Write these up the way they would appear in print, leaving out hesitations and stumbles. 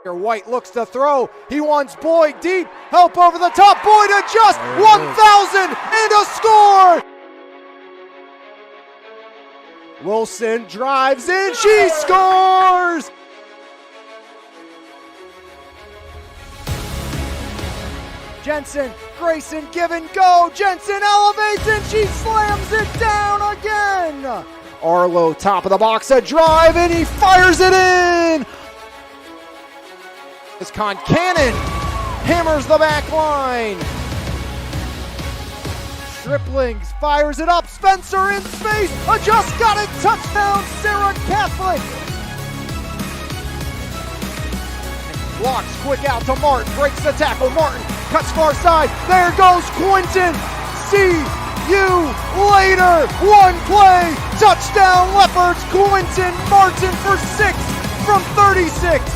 White looks to throw. He wants Boyd deep. Help over the top. Boyd adjusts. 1,000 and a score. Wilson drives in. She scores. Jensen, Grayson, give and go. Jensen elevates and she slams it down again. Arlo, top of the box, a drive, and he fires it in. As Concannon hammers the back line. Striplings fires it up. Spencer in space. Just got it. Touchdown, Sarah Catholic. Blocks quick out to Martin. Breaks the tackle. Martin cuts far side. There goes Quinton. See you later. One play. Touchdown, Leopards. Quinton Martin for 6 from 36.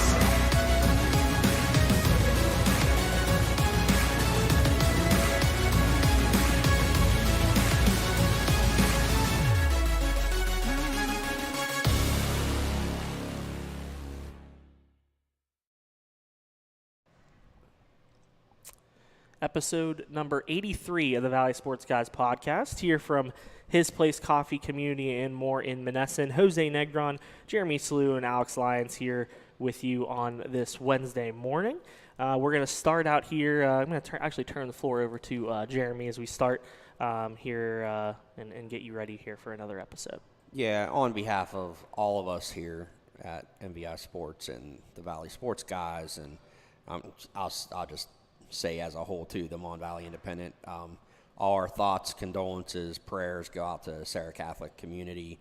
Episode number 83 of the Valley Sports Guys podcast, here from His Place Coffee Community and more in Monessen. Jose Negron, Jeremy Slew, and Alex Lyons here with you on this Wednesday morning. We're going to start out here. I'm going to actually turn the floor over to Jeremy as we start here and get you ready here for another episode. Yeah, on behalf of all of us here at MVI Sports and the Valley Sports Guys, and I'll just say as a whole too, the Mon Valley Independent, all our thoughts, condolences, prayers go out to Sarah Catholic community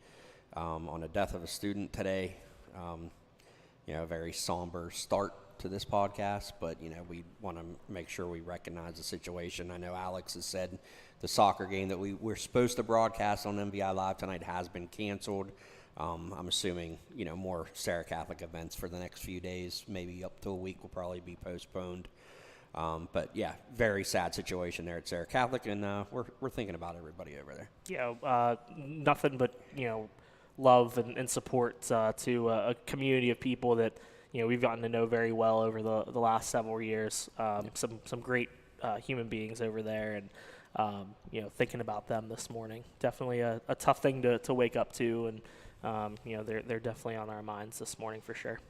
on the death of a student today. A very somber start to this podcast, but we want to make sure we recognize the situation. I know Alex has said the soccer game that we're supposed to broadcast on MVI Live tonight has been canceled. I'm assuming more Sarah Catholic events for the next few days, maybe up to a week, will probably be postponed. But yeah, very sad situation there at Sarah Catholic, and we're thinking about everybody over there. Yeah, nothing but love and support to a community of people that we've gotten to know very well over the last several years. Some great human beings over there, and thinking about them this morning. Definitely a tough thing to wake up to, and they're definitely on our minds this morning for sure.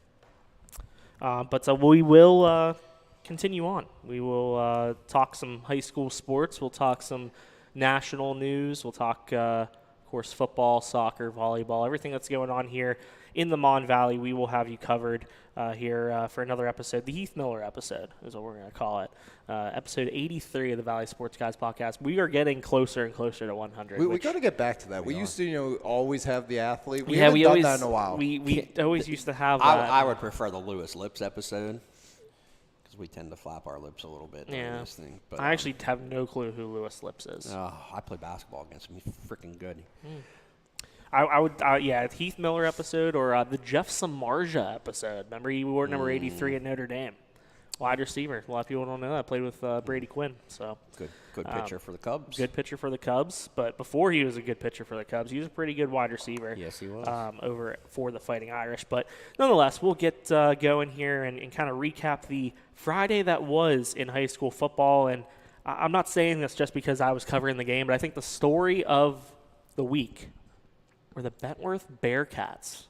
But we will. Continue on. We will talk some high school sports. We'll talk some national news. We'll talk, of course, football, soccer, volleyball, everything that's going on here in the Mon Valley. We will have you covered here for another episode. The Heath Miller episode is what we're going to call it. Episode 83 of the Valley Sports Guys podcast. We are getting closer and closer to 100. We got to get back to that. We used to, always have the athlete. We haven't done always, that in a while. We always used to have I would prefer the Lewis Lips episode. We tend to flap our lips a little bit during this thing. But, I actually have no clue who Lewis Lips is. I play basketball against him. He's freaking good. I would, Heath Miller episode or the Jeff Samardzija episode. Remember, he wore number 83 at Notre Dame. Wide receiver. A lot of people don't know that. I played with Brady Quinn. So Good pitcher for the Cubs. Good pitcher for the Cubs. But before he was a good pitcher for the Cubs, he was a pretty good wide receiver. Yes, he was. Over for the Fighting Irish. But nonetheless, we'll get going here and kind of recap the Friday that was in high school football. And I'm not saying this just because I was covering the game, but I think the story of the week were the Bentworth Bearcats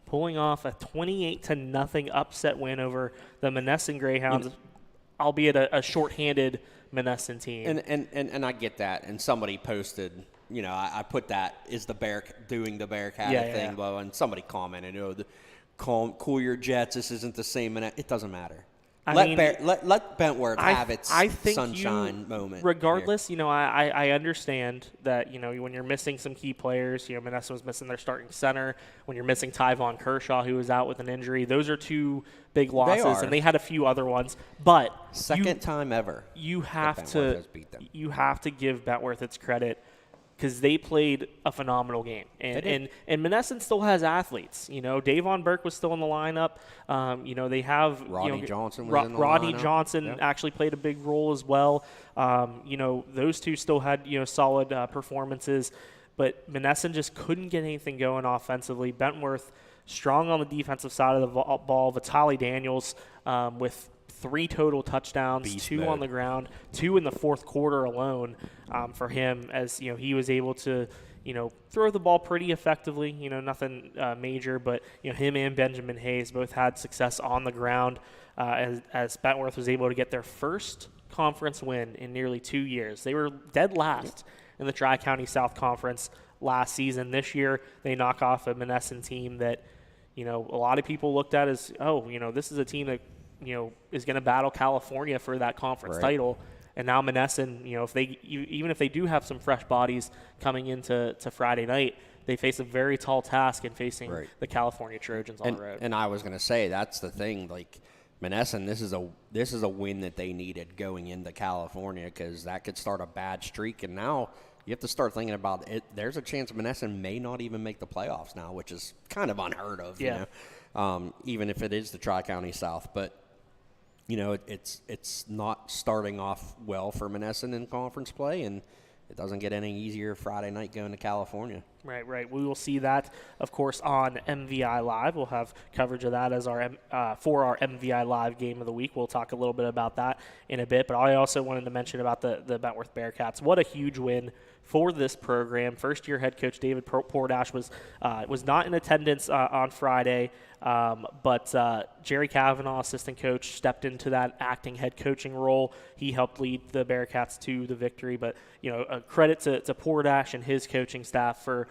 pulling off a 28-0 upset win over the Monessen Greyhounds, albeit a shorthanded Monessen team. And I get that. And somebody posted, I put that, is the Bear doing the Bearcat thing? Well, and somebody commented, cool your jets. This isn't the same. It doesn't matter. Let Bentworth have its sunshine moment. Regardless, I understand that, when you're missing some key players, Monessen was missing their starting center. When you're missing Tyvon Kershaw, who was out with an injury, those are two big losses, and they had a few other ones. But second time ever, you have to give Bentworth its credit, because they played a phenomenal game. And Monessen still has athletes. Davon Burke was still in the lineup. They have Rodney Johnson was in the Rodney lineup. Johnson actually played a big role as well. Those two still had solid performances, but Monessen just couldn't get anything going offensively. Bentworth strong on the defensive side of the ball. Vitaly Daniels with 3 total touchdowns, Beast 2 mode. on the ground, 2 in the fourth quarter alone for him, as he was able to throw the ball pretty effectively. Nothing major, but him and Benjamin Hayes both had success on the ground as Bentworth was able to get their first conference win in nearly 2 years. They were dead last in the Tri-County South Conference last season. This year, they knock off a Monessen team that a lot of people looked at as, this is a team that is going to battle California for that conference title. And now Monessen, even if they do have some fresh bodies coming into Friday night, they face a very tall task in facing the California Trojans on the road. And I was going to say, that's the thing. Like, Monessen, this is a win that they needed going into California, because that could start a bad streak. And now you have to start thinking about it. There's a chance Monessen may not even make the playoffs now, which is kind of unheard of. Even if it is the Tri-County South. But it's not starting off well for Monessen in conference play, and it doesn't get any easier Friday night going to California. Right. We will see that, of course, on MVI Live. We'll have coverage of that as for our MVI Live game of the week. We'll talk a little bit about that in a bit. But I also wanted to mention about the Bentworth Bearcats. What a huge win for this program. First-year head coach David Pordash was not in attendance on Friday, but Jerry Kavanaugh, assistant coach, stepped into that acting head coaching role. He helped lead the Bearcats to the victory. But a credit to Pordash and his coaching staff for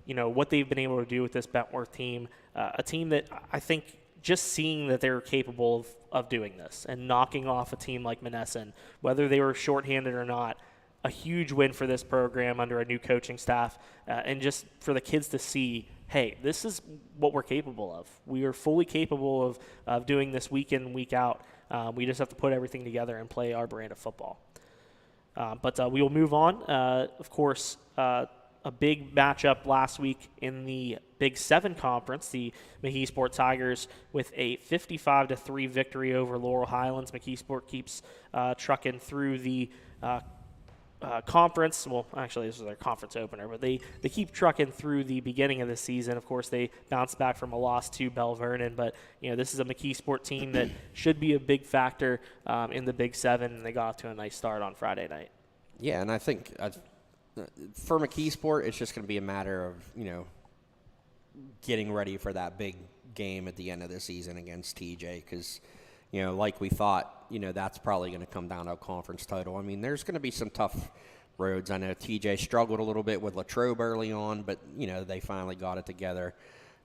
what they've been able to do with this Bentworth team, a team that I think just seeing that they're capable of doing this and knocking off a team like Monessen, whether they were shorthanded or not, a huge win for this program under a new coaching staff, and just for the kids to see, hey, this is what we're capable of. We are fully capable of doing this week in and week out. We just have to put everything together and play our brand of football. But we will move on. Of course, a big matchup last week in the Big 7 Conference, the McKeesport Tigers with a 55-3 victory over Laurel Highlands. McKeesport keeps trucking through the conference. Well, actually, this is their conference opener, but they keep trucking through the beginning of the season. Of course, they bounced back from a loss to Bell Vernon, but this is a McKeesport team that should be a big factor in the Big 7, and they got off to a nice start on Friday night. Yeah, and I think for McKeesport, it's just going to be a matter of getting ready for that big game at the end of the season against TJ, because like we thought, that's probably going to come down to a conference title. I mean, there's going to be some tough roads. I know TJ struggled a little bit with Latrobe early on, but, they finally got it together.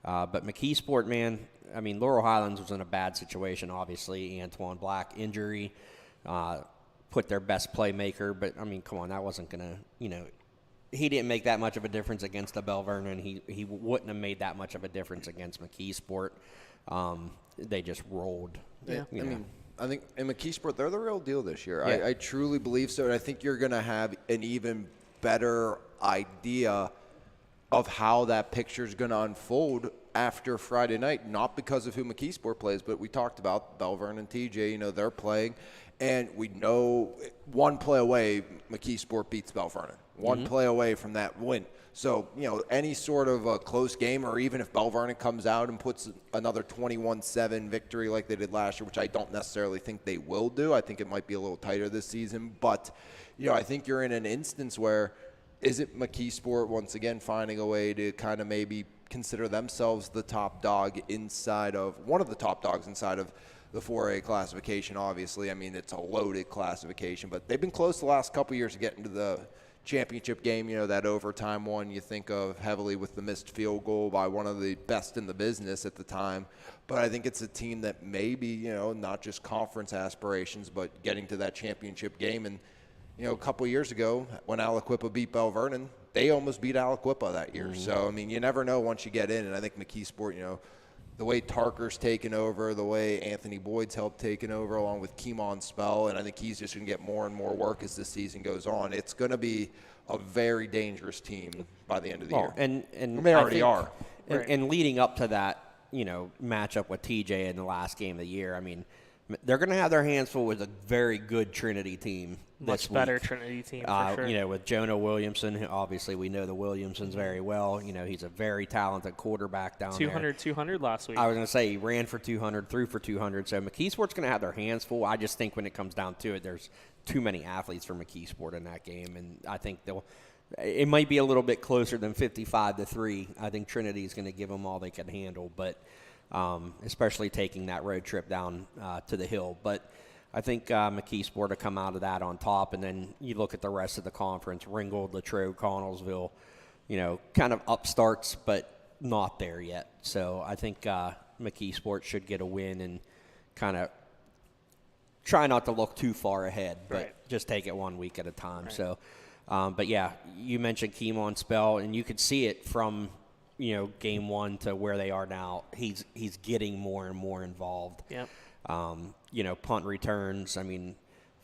But McKeesport, man, I mean, Laurel Highlands was in a bad situation, obviously. Antoine Black injury put their best playmaker, but, I mean, come on, that wasn't going to, he didn't make that much of a difference against the Bell Vernon. He wouldn't have made that much of a difference against McKeesport. They just rolled. Yeah, I think in McKeesport, they're the real deal this year. Yeah. I truly believe so, and I think you're going to have an even better idea of how that picture is going to unfold after Friday night, not because of who McKeesport plays, but we talked about Bell Vernon, TJ, they're playing, and we know one play away, McKeesport beats Bell Vernon. One play away from that win. So, any sort of a close game, or even if Bell Vernon comes out and puts another 21-7 victory like they did last year, which I don't necessarily think they will do. I think it might be a little tighter this season. But, I think you're in an instance where, is it McKeesport once again finding a way to kind of maybe consider themselves the top dog inside of, one of the top dogs inside of the 4A classification, obviously. I mean, it's a loaded classification, but they've been close the last couple years to getting to the championship game, that overtime one you think of heavily with the missed field goal by one of the best in the business at the time. But I think it's a team that maybe, not just conference aspirations, but getting to that championship game. And, a couple years ago when Aliquippa beat Bell Vernon, they almost beat Aliquippa that year. So, I mean, you never know once you get in. And I think McKeesport, the way Tarker's taken over, the way Anthony Boyd's helped taking over, along with Keemon Spell, and I think he's just going to get more and more work as the season goes on. It's going to be a very dangerous team by the end of the year. And they already are. And leading up to that, matchup with TJ in the last game of the year, I mean, they're going to have their hands full with a very good Trinity team. Much better Trinity team, for sure. You know, with Jonah Williamson, who obviously we know the Williamsons very well. You know, he's a very talented quarterback down there. 200 last week. I was going to say he ran for 200, threw for 200. So McKeesport's going to have their hands full. I just think when it comes down to it, there's too many athletes for McKeesport in that game, and I think it might be a little bit closer than 55-3. I think Trinity is going to give them all they can handle, but especially taking that road trip down to the Hill. But I think McKeesport will come out of that on top, and then you look at the rest of the conference, Ringgold, Latrobe, Connellsville, you know, kind of upstarts, but not there yet. So I think McKeesport should get a win and kind of try not to look too far ahead, but just take it 1 week at a time. Right. So, but yeah, you mentioned Keemon Spell, and you could see it from, you know, game one to where they are now. He's getting more and more involved. Yep. You know, punt returns, I mean,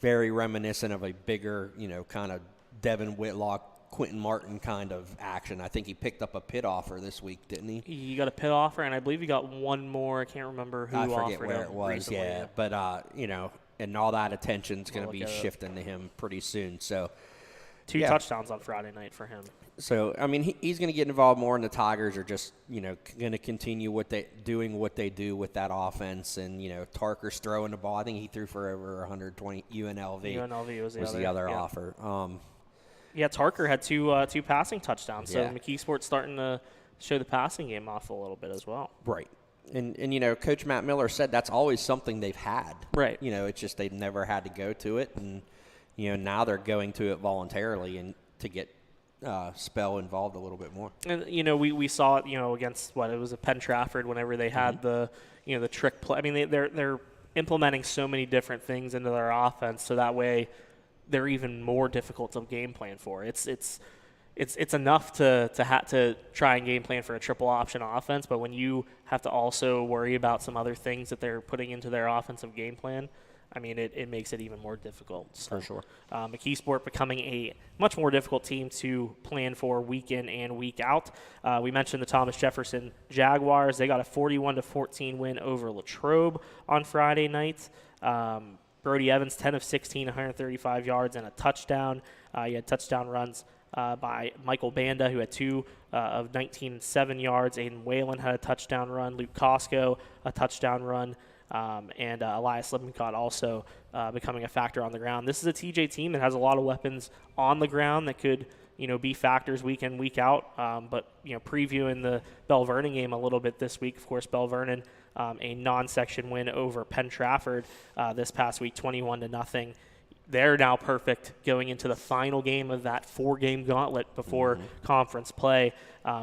very reminiscent of a bigger, you know, kind of Devin Whitlock, Quentin Martin kind of action. I think he picked up a pit offer this week, didn't he? He got a pit offer, and I believe he got one more. I can't remember who offered him. I forget where it was, recently. yeah. But, you know, and all that attention's going to be shifting to him pretty soon. So, 2 touchdowns on Friday night for him. So, I mean, he's going to get involved more, and the Tigers are just, you know, going to continue doing what they do with that offense. And, you know, Tarker's throwing the ball. I think he threw for over 120. UNLV was the other offer. Yeah, Tarker had two passing touchdowns. So Yeah. McKeesport's starting to show the passing game off a little bit as well. Right. And you know, Coach Matt Miller said that's always something they've had. Right. You know, it's just they've never had to go to it. And, you know, now they're going to it voluntarily and to get Spell involved a little bit more. And, you know, we saw it, you know, against it was a Penn Trafford whenever they had the trick play. I mean, they're implementing so many different things into their offense, so that way they're even more difficult to game plan for. It's enough to try and game plan for a triple option offense, but when you have to also worry about some other things that they're putting into their offensive game plan, I mean, it makes it even more difficult. So, for sure. McKeesport becoming a much more difficult team to plan for week in and week out. We mentioned the Thomas Jefferson Jaguars. They got a 41-14 win over Latrobe on Friday night. Brody Evans, 10 of 16, 135 yards and a touchdown. He had touchdown runs by Michael Banda, who had 2 of 19 and 7 yards. Aiden Whalen had a touchdown run. Luke Costco, a touchdown run. And Elias Lippincott also becoming a factor on the ground. This is a TJ team that has a lot of weapons on the ground that could, you know, be factors week in, week out. But, you know, previewing the Bell Vernon game a little bit this week, of course, Bell Vernon, a non-section win over Penn Trafford this past week, 21-0. They're now perfect going into the final game of that 4-game gauntlet before conference play.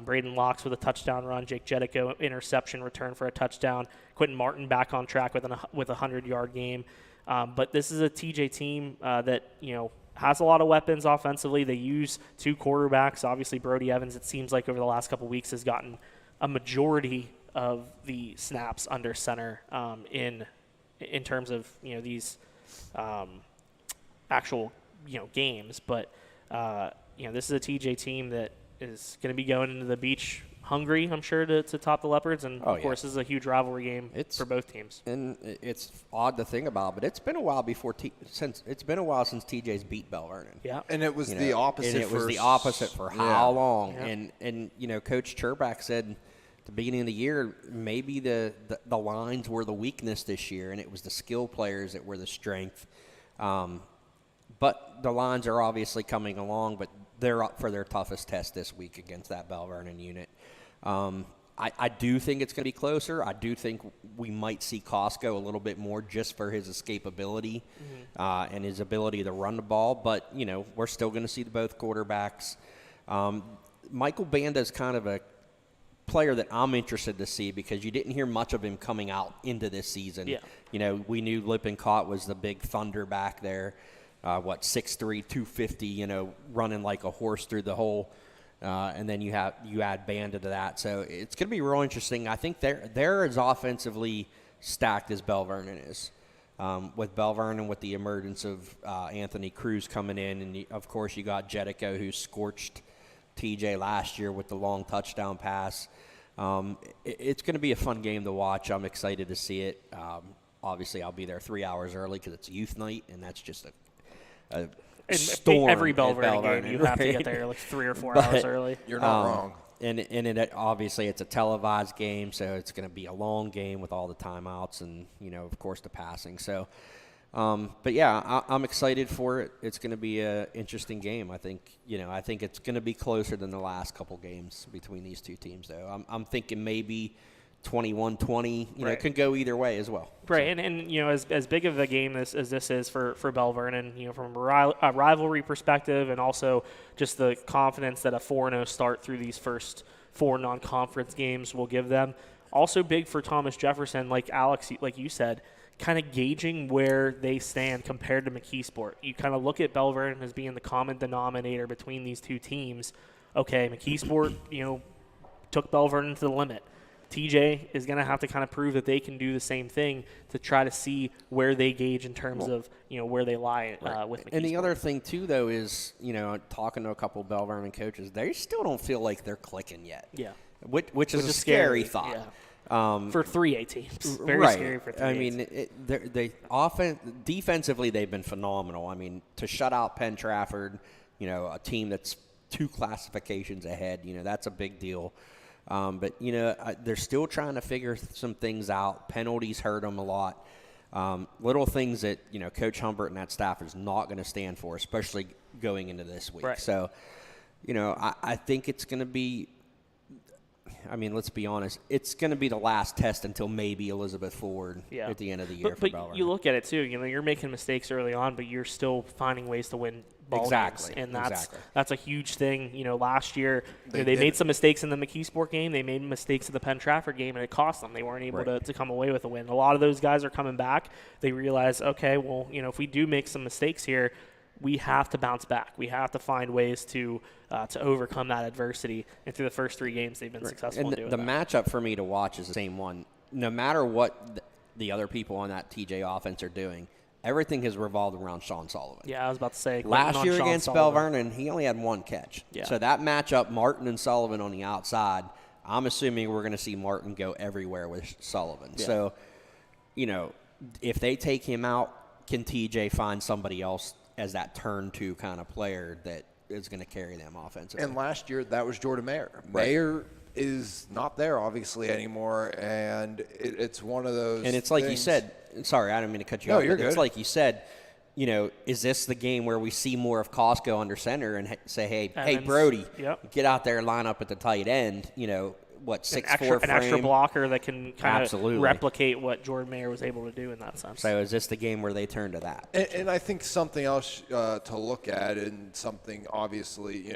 Braden Locks with a touchdown run. Jake Jedico interception return for a touchdown. Quentin Martin back on track with a 100-yard game. But this is a TJ team that, you know, has a lot of weapons offensively. They use 2 quarterbacks. Obviously, Brody Evans, it seems like over the last couple weeks, has gotten a majority of the snaps under center in terms of, you know, these actual, you know, games. But, you know, this is a TJ team that is going to be going into the beach hungry, I'm sure, to top the Leopards. And, of course, this is a huge rivalry game for both teams. And it's odd to think about, but it's been a while since TJ's beat Bell Vernon. Yeah. And it was the opposite. And it was the opposite for how long? Yeah. And you know, Coach Cherbak said at the beginning of the year, maybe the lines were the weakness this year, and it was the skill players that were the strength. But the lines are obviously coming along, but they're up for their toughest test this week against that Bell Vernon unit. I do think it's going to be closer. I do think we might see Costco a little bit more just for his escapability and his ability to run the ball. But, you know, we're still going to see both quarterbacks. Michael Banda is kind of a player that I'm interested to see because you didn't hear much of him coming out into this season. Yeah. You know, we knew Lippincott was the big thunder back there. 6'3", 250, you know, running like a horse through the hole. And then you add Banda to that. So it's going to be real interesting. I think they're as offensively stacked as Bell Vernon is. With Bell Vernon, with the emergence of Anthony Cruz coming in. And, of course, you got Jedico, who scorched TJ last year with the long touchdown pass. It's going to be a fun game to watch. I'm excited to see it. obviously I'll be there 3 hours early because it's youth night, and that's just a And storm. every at Bell Vernon Vernon, game, you have to right? get there like 3 or 4 hours early. You're not wrong. And it obviously it's a televised game, so it's going to be a long game with all the timeouts and, of course, the passing. So, but yeah, I'm excited for it. It's going to be an interesting game. I think it's going to be closer than the last couple games between these two teams, though. I'm thinking maybe 21-20. It could go either way as well. Right, So. and as big of a game as this is for Bell Vernon, from a rivalry perspective, and also just the confidence that a 4-0 start through these first 4 non-conference games will give them. Also big for Thomas Jefferson, like Alex, like you said, kind of gauging where they stand compared to McKeesport. You kind of look at Bell Vernon as being the common denominator between these two teams. Okay, McKeesport, took Bell Vernon to the limit. TJ is going to have to kind of prove that they can do the same thing to try to see where they gauge in terms of, where they lie with McKeesport. And the other thing, too, though, is, talking to a couple of Bell Vernon coaches, they still don't feel like they're clicking yet. Yeah. Which is a scary thought. Yeah. For 3A teams. Very right. scary for 3A I mean, defensively, they've been phenomenal. I mean, to shut out Penn Trafford, a team that's 2 classifications ahead, that's a big deal. But, they're still trying to figure some things out. Penalties hurt them a lot. Little things that, Coach Humbert and that staff is not going to stand for, especially going into this week. Right. So, I think it's going to be – I mean, let's be honest. It's going to be the last test until maybe Elizabeth Ford at the end of the year for Bell Vernon. But you look at it, too. You're making mistakes early on, but you're still finding ways to win ball games. And that's a huge thing. Last year, they made some mistakes in the McKeesport game. They made mistakes in the Penn Trafford game, and it cost them. They weren't able to come away with a win. A lot of those guys are coming back. They realize, okay, well, if we do make some mistakes here, we have to bounce back. We have to find ways to overcome that adversity. And through the first 3 games, they've been successful in doing the that. matchup for me to watch is the same one. No matter what the other people on that TJ offense are doing, everything has revolved around Sean Sullivan. Yeah, I was about to say. Last year against Bell Vernon, he only had 1 catch. Yeah. So that matchup, Martin and Sullivan on the outside, I'm assuming we're going to see Martin go everywhere with Sullivan. Yeah. So, if they take him out, can TJ find somebody else as that turn 2 kind of player that is going to carry them offensively? And last year, that was Jordan Mayer. Right. Mayer is not there, obviously, anymore, and it's one of those And it's like things. you said, sorry, I didn't mean to cut you No, off. you're but It's good. like you said, is this the game where we see more of Costco under center and say, hey, Evans, Brody, yep. get out there and line up at the tight end, 6'4" an extra blocker that can kind Absolutely. of replicate what Jordan Mayer was able to do in that sense. So is this the game where they turn to that? And I think something else to look at, and something obviously,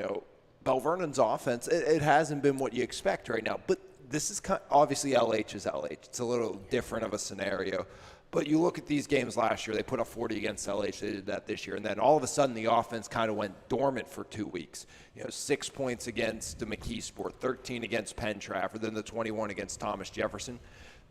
Bell Vernon's offense, it hasn't been what you expect right now. But this is obviously LH is LH. It's a little different of a scenario. But you look at these games last year, they put up 40 against LH. They did that this year. And then all of a sudden, the offense kind of went dormant for 2 weeks. 6 points against the McKeesport, 13 against Penn Trafford, then the 21 against Thomas Jefferson.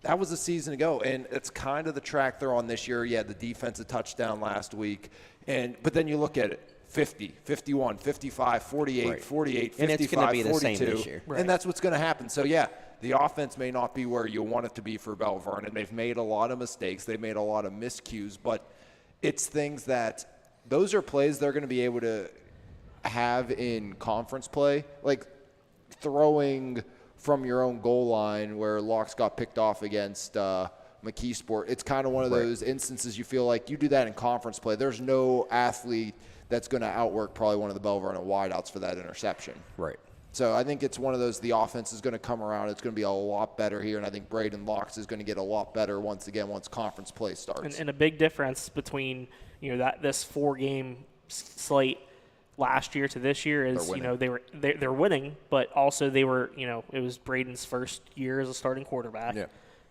That was a season ago, and it's kind of the track they're on this year. Yeah, the defensive touchdown last week. But then you look at it, 50, 51, 55, 48, Right. 48, 55, And it's gonna be the 42. same this year. And that's what's going to happen. So, yeah, the offense may not be where you want it to be for Bell Vernon. They've made a lot of mistakes. They've made a lot of miscues. But it's things that those are plays they're going to be able to have in conference play. Like throwing from your own goal line where Locks got picked off against McKeesport. It's kind of one of those instances you feel like you do that in conference play. There's no athlete that's going to outwork probably one of the Bell Vernon wideouts for that interception. Right. So I think it's one of those, the offense is going to come around. It's going to be a lot better here, and I think Braden Locks is going to get a lot better once conference play starts. And a big difference between this 4-game slate last year to this year is they're winning, but also they were it was Braden's first year as a starting quarterback. Yeah.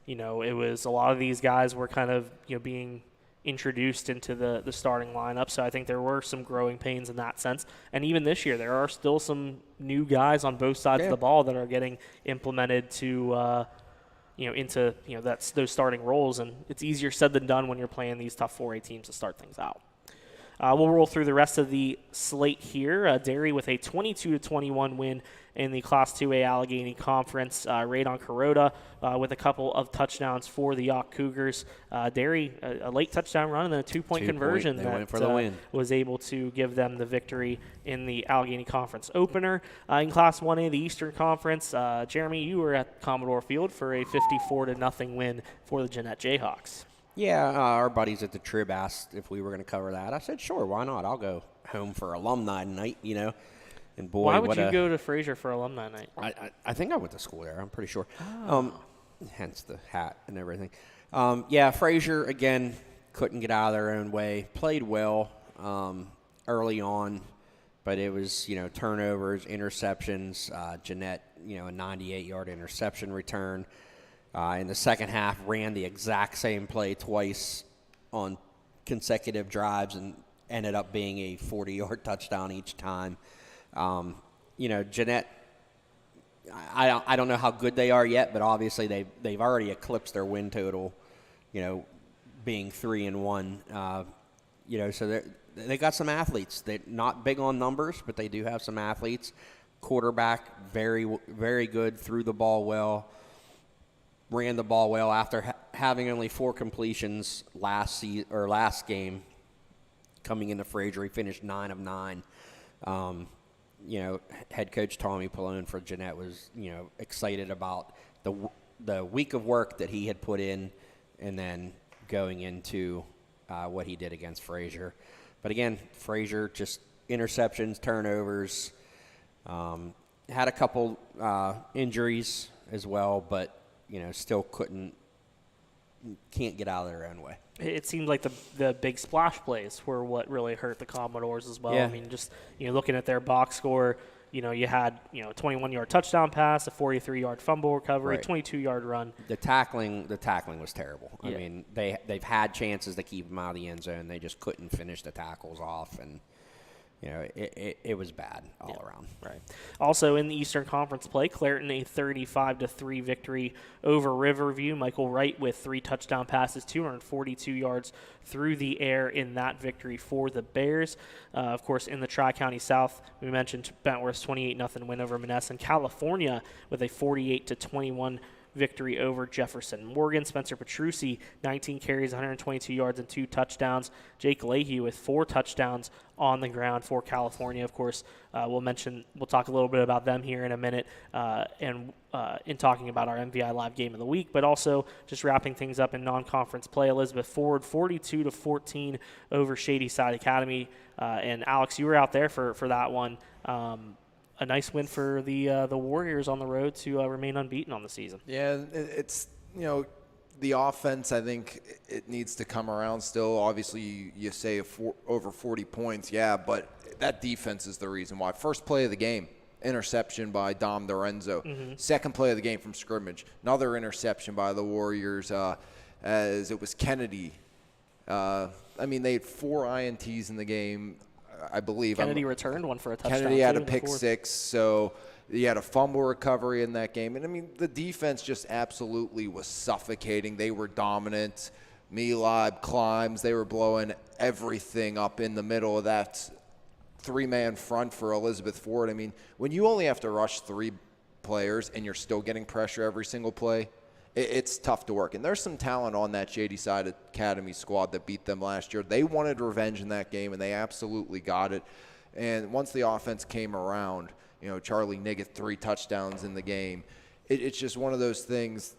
It was a lot of these guys were kind of being introduced into the starting lineup. So I think there were some growing pains in that sense. And even this year, there are still some new guys on both sides of the ball that are getting implemented to, into those starting roles. And it's easier said than done when you're playing these tough 4A teams to start things out. We'll roll through the rest of the slate here. Derry with a 22-21 win in the Class 2A Allegheny Conference. Radon Kuroda with a couple of touchdowns for the Yawk Cougars. Derry, a late touchdown run and then a two-point conversion They that went for the win. was able to give them the victory in the Allegheny Conference opener. In Class 1A, the Eastern Conference, Jeremy, you were at Commodore Field for a 54-0 win for the Jeanette Jayhawks. Yeah, our buddies at the Trib asked if we were going to cover that. I said, sure, why not? I'll go home for alumni night, And boy, why would you go to Fraser for alumni night? I think I went to school there. I'm pretty sure. Hence the hat and everything. Fraser, again, couldn't get out of their own way. Played well early on, but it was, turnovers, interceptions. Jeanette, a 98-yard interception return. In the second half, ran the exact same play twice on consecutive drives and ended up being a 40-yard touchdown each time. Jeanette, I don't know how good they are yet, but obviously they've already eclipsed their win total, being 3-1. So they got some athletes. They're not big on numbers, but they do have some athletes. Quarterback, very, very good, threw the ball well. Ran the ball well after having only 4 completions last game. Coming into Fraser, he finished 9 of 9. Head coach Tommy Pallone for Jeanette was, excited about the week of work that he had put in, and then going into what he did against Fraser. But again, Fraser just interceptions, turnovers, had a couple injuries as well, but still can't get out of their own way. It seemed like the big splash plays were what really hurt the Commodores as well. Yeah. I mean, just looking at their box score, you had a 21-yard touchdown pass, a 43-yard fumble recovery, Right. 22-yard run. The tackling was terrible. Yeah. I mean, they've had chances to keep them out of the end zone. They just couldn't finish the tackles off, and it was bad all around. Right. Also in the Eastern Conference play, Clairton a 35-3 victory over Riverview. Michael Wright with 3 touchdown passes, 242 yards through the air in that victory for the Bears. Of course, in the Tri-County South, we mentioned Bentworth's 28-0 win over Monessen. California with a 48-21 victory over Jefferson Morgan. Spencer Petrucci, 19 carries, 122 yards, and 2 touchdowns. Jake Leahy with 4 touchdowns on the ground for California. Of course, we'll talk a little bit about them here in a minute, and in talking about our MVI Live Game of the Week, but also just wrapping things up in non-conference play. Elizabeth Ford, 42-14 over Shady Side Academy. And Alex, you were out there for that one. A nice win for the Warriors on the road to remain unbeaten on the season. Yeah, it's the offense. I think it needs to come around still. Obviously, you say over 40 points, yeah, but that defense is the reason why. First play of the game, interception by Dom Dorenzo. Mm-hmm. Second play of the game from scrimmage, another interception by the Warriors. As it was Kennedy. They had 4 INTs in the game. I believe Kennedy returned one for a touchdown. Kennedy had a pick 6, so he had a fumble recovery in that game. And, the defense just absolutely was suffocating. They were dominant. Melib, Climbs, they were blowing everything up in the middle of that 3-man front for Elizabeth Ford. When you only have to rush 3 players and you're still getting pressure every single play, it's tough to work. And there's some talent on that Shady Side Academy squad that beat them last year. They wanted revenge in that game, and they absolutely got it. And once the offense came around, Charlie Niggett, 3 touchdowns in the game. It's just one of those things.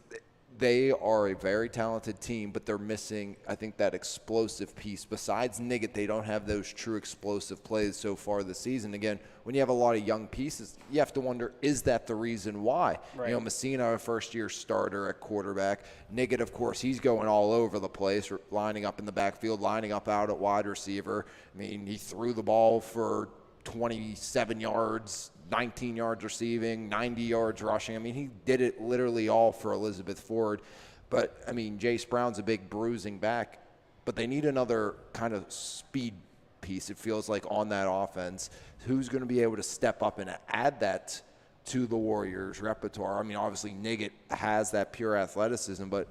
They are a very talented team, but they're missing, I think, that explosive piece. Besides Niggett, they don't have those true explosive plays so far this season. Again, when you have a lot of young pieces, you have to wonder, is that the reason why? Right. Messina, a first-year starter at quarterback. Niggett, of course, he's going all over the place, lining up in the backfield, lining up out at wide receiver. He threw the ball for 27 yards, 19 yards receiving, 90 yards rushing. He did it literally all for Elizabeth Ford. But, Jace Brown's a big bruising back, but they need another kind of speed piece, it feels like, on that offense. Who's going to be able to step up and add that to the Warriors' repertoire? Obviously, Niggett has that pure athleticism, but,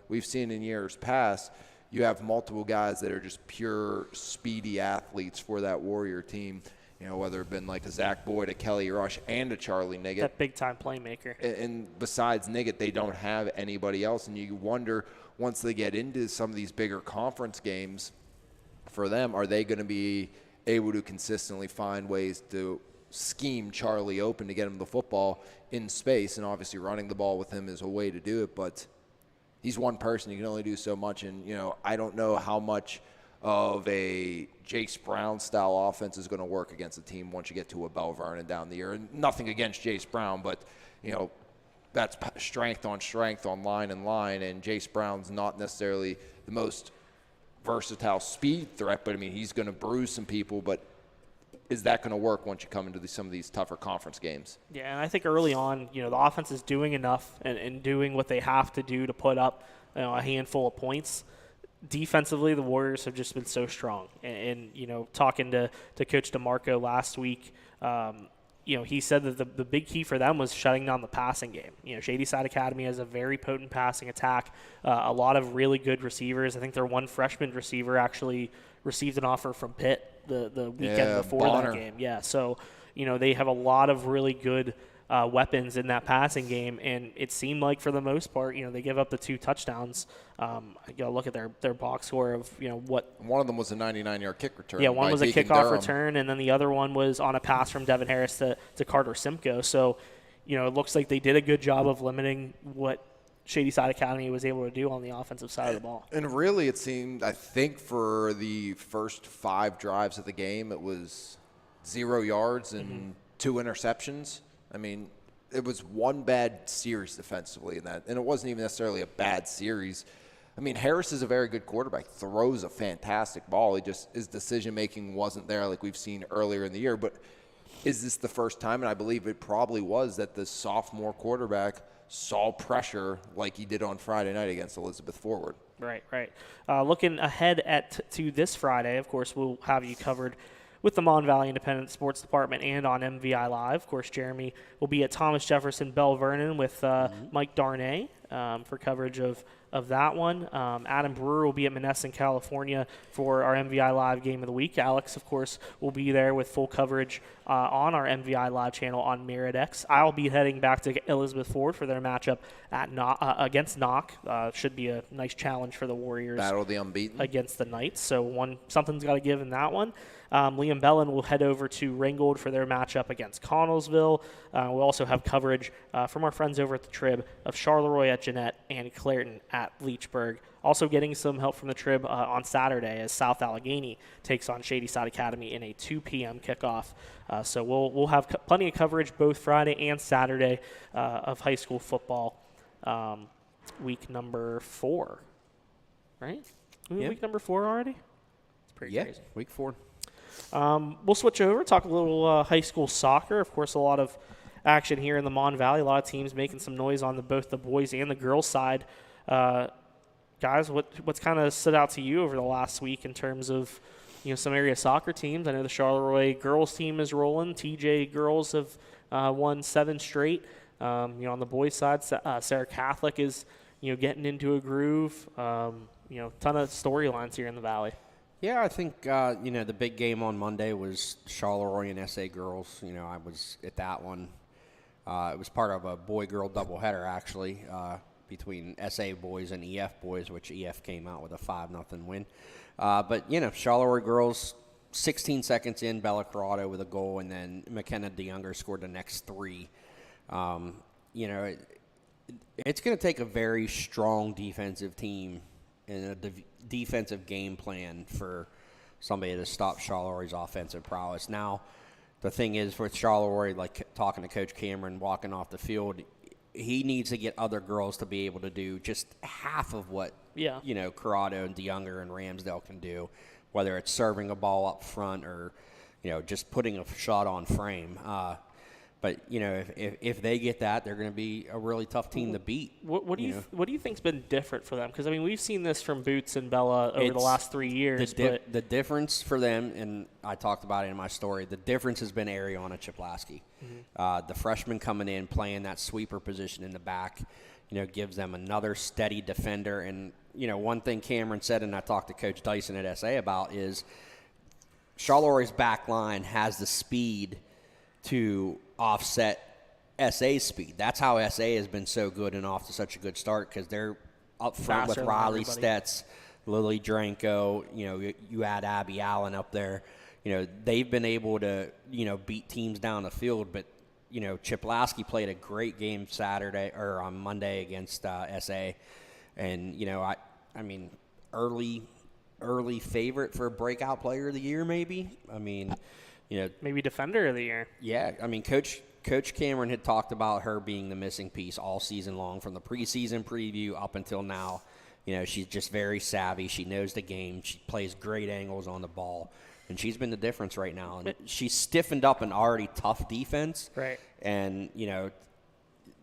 we've seen in years past, you have multiple guys that are just pure speedy athletes for that Warrior team. Whether it been like a Zach Boyd, a Kelly Rush, and a Charlie Niggett. That big-time playmaker. And besides Niggett, they don't have anybody else. And you wonder, once they get into some of these bigger conference games, for them, are they going to be able to consistently find ways to scheme Charlie open to get him the football in space? And obviously running the ball with him is a way to do it. But he's one person. You can only do so much. And, I don't know how much of a Jace Brown-style offense is going to work against a team once you get to a Bell Vernon down the year. And nothing against Jace Brown, but, that's strength on line and line. And Jace Brown's not necessarily the most versatile speed threat, but, he's going to bruise some people. But is that going to work once you come into some of these tougher conference games? Yeah, and I think early on, the offense is doing enough and doing what they have to do to put up a handful of points. Defensively, the Warriors have just been so strong. And talking to Coach DeMarco last week, he said that the big key for them was shutting down the passing game. Shadyside Academy has a very potent passing attack, a lot of really good receivers. I think their one freshman receiver actually received an offer from Pitt the weekend before Bonner. that game. Yeah, so, they have a lot of really good weapons in that passing game, and it seemed like for the most part, they give up the 2 touchdowns. You got to look at their box score of what. One of them was a 99-yard kick return. Yeah, one was a Deacon kickoff Durham. return, and then the other one was on a pass from Devin Harris to Carter Simcoe. So, it looks like they did a good job of limiting what Shadyside Academy was able to do on the offensive side of the ball. And really, it seemed, I think for the first 5 drives of the game, it was 0 yards and 2 interceptions. It was one bad series defensively in that, and it wasn't even necessarily a bad series. Harris is a very good quarterback, throws a fantastic ball. His decision-making wasn't there like we've seen earlier in the year. But is this the first time, and I believe it probably was, that the sophomore quarterback saw pressure like he did on Friday night against Elizabeth Forward? Right. Looking ahead to this Friday, of course, we'll have you covered with the Mon Valley Independent Sports Department and on MVI Live. Of course, Jeremy will be at Thomas Jefferson Bell Vernon with Mike Darnay for coverage of that one. Adam Brewer will be at Monessen, California for our MVI Live Game of the Week. Alex, of course, will be there with full coverage on our MVI Live channel on Miradex. I'll be heading back to Elizabeth Ford for their matchup at against Knock. Should be a nice challenge for the Warriors. Battle of the unbeaten. Against the Knights. So something's got to give in that one. Liam Bellin will head over to Ringgold for their matchup against Connellsville. We'll also have coverage from our friends over at the Trib of Charleroi at Jeanette and Clairton at Leechburg. Also getting some help from the Trib on Saturday as South Allegheny takes on Shadyside Academy in a 2 p.m. kickoff. So we'll have plenty of coverage both Friday and Saturday of high school football, week number 4. Right? Yep. Week number 4 already? It's pretty crazy. Week 4. We'll switch over, talk a little high school soccer. Of course, a lot of action here in the Mon Valley. A lot of teams making some noise on both the boys and the girls side. Guys, what's kind of stood out to you over the last week in terms of some area soccer teams? I know the Charleroi girls team is rolling. TJ girls have won 7 straight. On the boys side, Sarah Catholic is getting into a groove. Ton of storylines here in the Valley. Yeah, I think, the big game on Monday was Charleroi and SA girls. I was at that one. It was part of a boy-girl doubleheader, actually, between SA boys and EF boys, which EF came out with a 5-0 win. But Charleroi girls, 16 seconds in, Bella Corrado with a goal, and then McKenna DeYounger scored the next 3. It's going to take a very strong defensive team and a defensive game plan for somebody to stop Charleroi's offensive prowess. Now, the thing is with Charleroi, like talking to Coach Cameron walking off the field, he needs to get other girls to be able to do just half of what Corrado and DeYounger and Ramsdale can do, whether it's serving a ball up front or just putting a shot on frame. But if they get that, they're going to be a really tough team to beat. What do you think's been different for them? Because we've seen this from Boots and Bella over the last 3 years. The difference for them, and I talked about it in my story. The difference has been Ariana Chaplaski, the freshman coming in playing that sweeper position in the back. gives them another steady defender. And, one thing Cameron said, and I talked to Coach Dyson at SA about, is Charleroi back line has the speed to offset SA's speed. That's how SA has been so good and off to such a good start, because they're up front Faster with than Riley everybody. Stetz, Lily Dranko, you add Abby Allen up there. They've been able to, beat teams down the field. But, Chiplowski played a great game on Monday against SA. And, I mean, early favorite for breakout player of the year, maybe. I mean, Maybe defender of the year. yeah. I mean, Coach Cameron had talked about her being the missing piece all season long, from the preseason preview up until now. She's just very savvy. She knows the game. She plays great angles on the ball. And she's been the difference right now. And she's stiffened up an already tough defense. Right. And,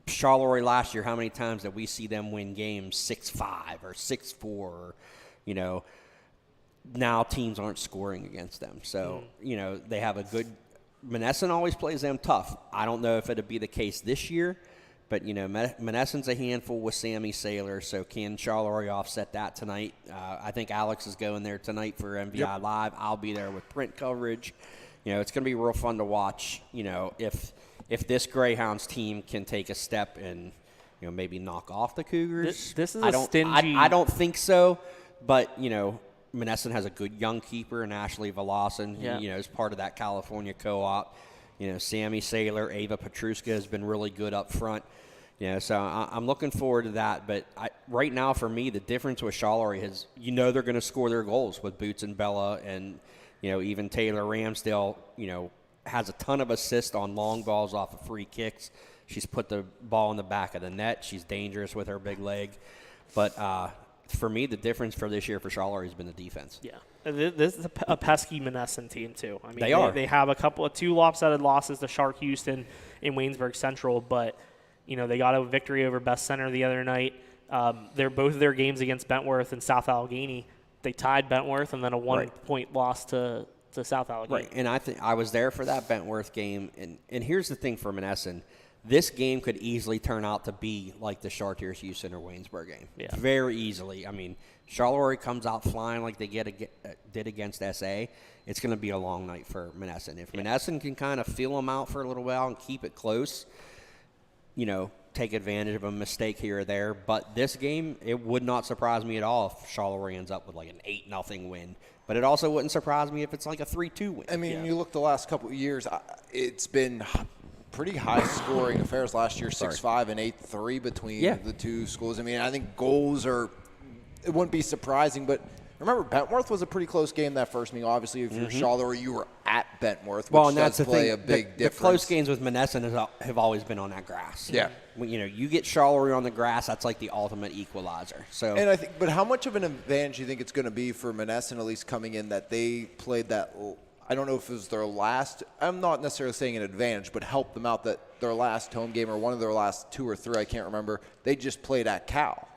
Charleroi last year, how many times did we see them win games 6-5 or 6-4? Or, now teams aren't scoring against them. So, they have a good – Monessen always plays them tough. I don't know if it'll be the case this year. But, Monessen's a handful with Sammy Saylor, so can Charleroi offset that tonight? I think Alex is going there tonight for MVI Live. I'll be there with print coverage. It's going to be real fun to watch, if this Greyhounds team can take a step and, maybe knock off the Cougars. This is I a don't, stingy – I don't think so, but, Monessen has a good young keeper in Ashley Volossin, who, is part of that California co-op. Sammy Saylor, Ava Petruska has been really good up front. So I'm looking forward to that. But right now, for me, the difference with Charleroi is, they're going to score their goals with Boots and Bella, and, even Taylor Ramsdale, has a ton of assists on long balls off of free kicks. She's put the ball in the back of the net. She's dangerous with her big leg. But for me, the difference for this year for Charleroi has been the defense. Yeah. This is a pesky Monessen team, too. I mean, They are. They have two lopsided losses to Shark Houston in Waynesburg Central, but, they got a victory over Best Center the other night. Both of their games against Bentworth and South Allegheny, they tied Bentworth, and then a one-point loss to South Allegheny. Right, and I was there for that Bentworth game, and here's the thing for Monessen. This game could easily turn out to be like the Chartiers Houston or Waynesburg game. Yeah. Very easily. I mean, Charleroi comes out flying like they did against SA. It's going to be a long night for Monessen. If Monessen can kind of feel them out for a little while and keep it close, take advantage of a mistake here or there. But this game, it would not surprise me at all if Charleroi ends up with like an 8-0 win. But it also wouldn't surprise me if it's like a 3-2 win. I mean, you look the last couple of years, it's been pretty high-scoring affairs. Last year, 6-5 and 8-3 between the two schools. I mean, I think goals it wouldn't be surprising, but remember, Bentworth was a pretty close game that first meeting. Obviously, if you're Charleroi, you were at Bentworth, which that's does the play thing. a big difference. The close games with Monessen have always been on that grass. Yeah. When, you get Charleroi on the grass, that's like the ultimate equalizer. So, And I think, but how much of an advantage do you think it's going to be for Monessen, at least coming in, that they played that? I don't know if it was their last. I'm not necessarily saying an advantage, but helped them out that their last home game or one of their last 2 or 3, I can't remember. They just played at Cal.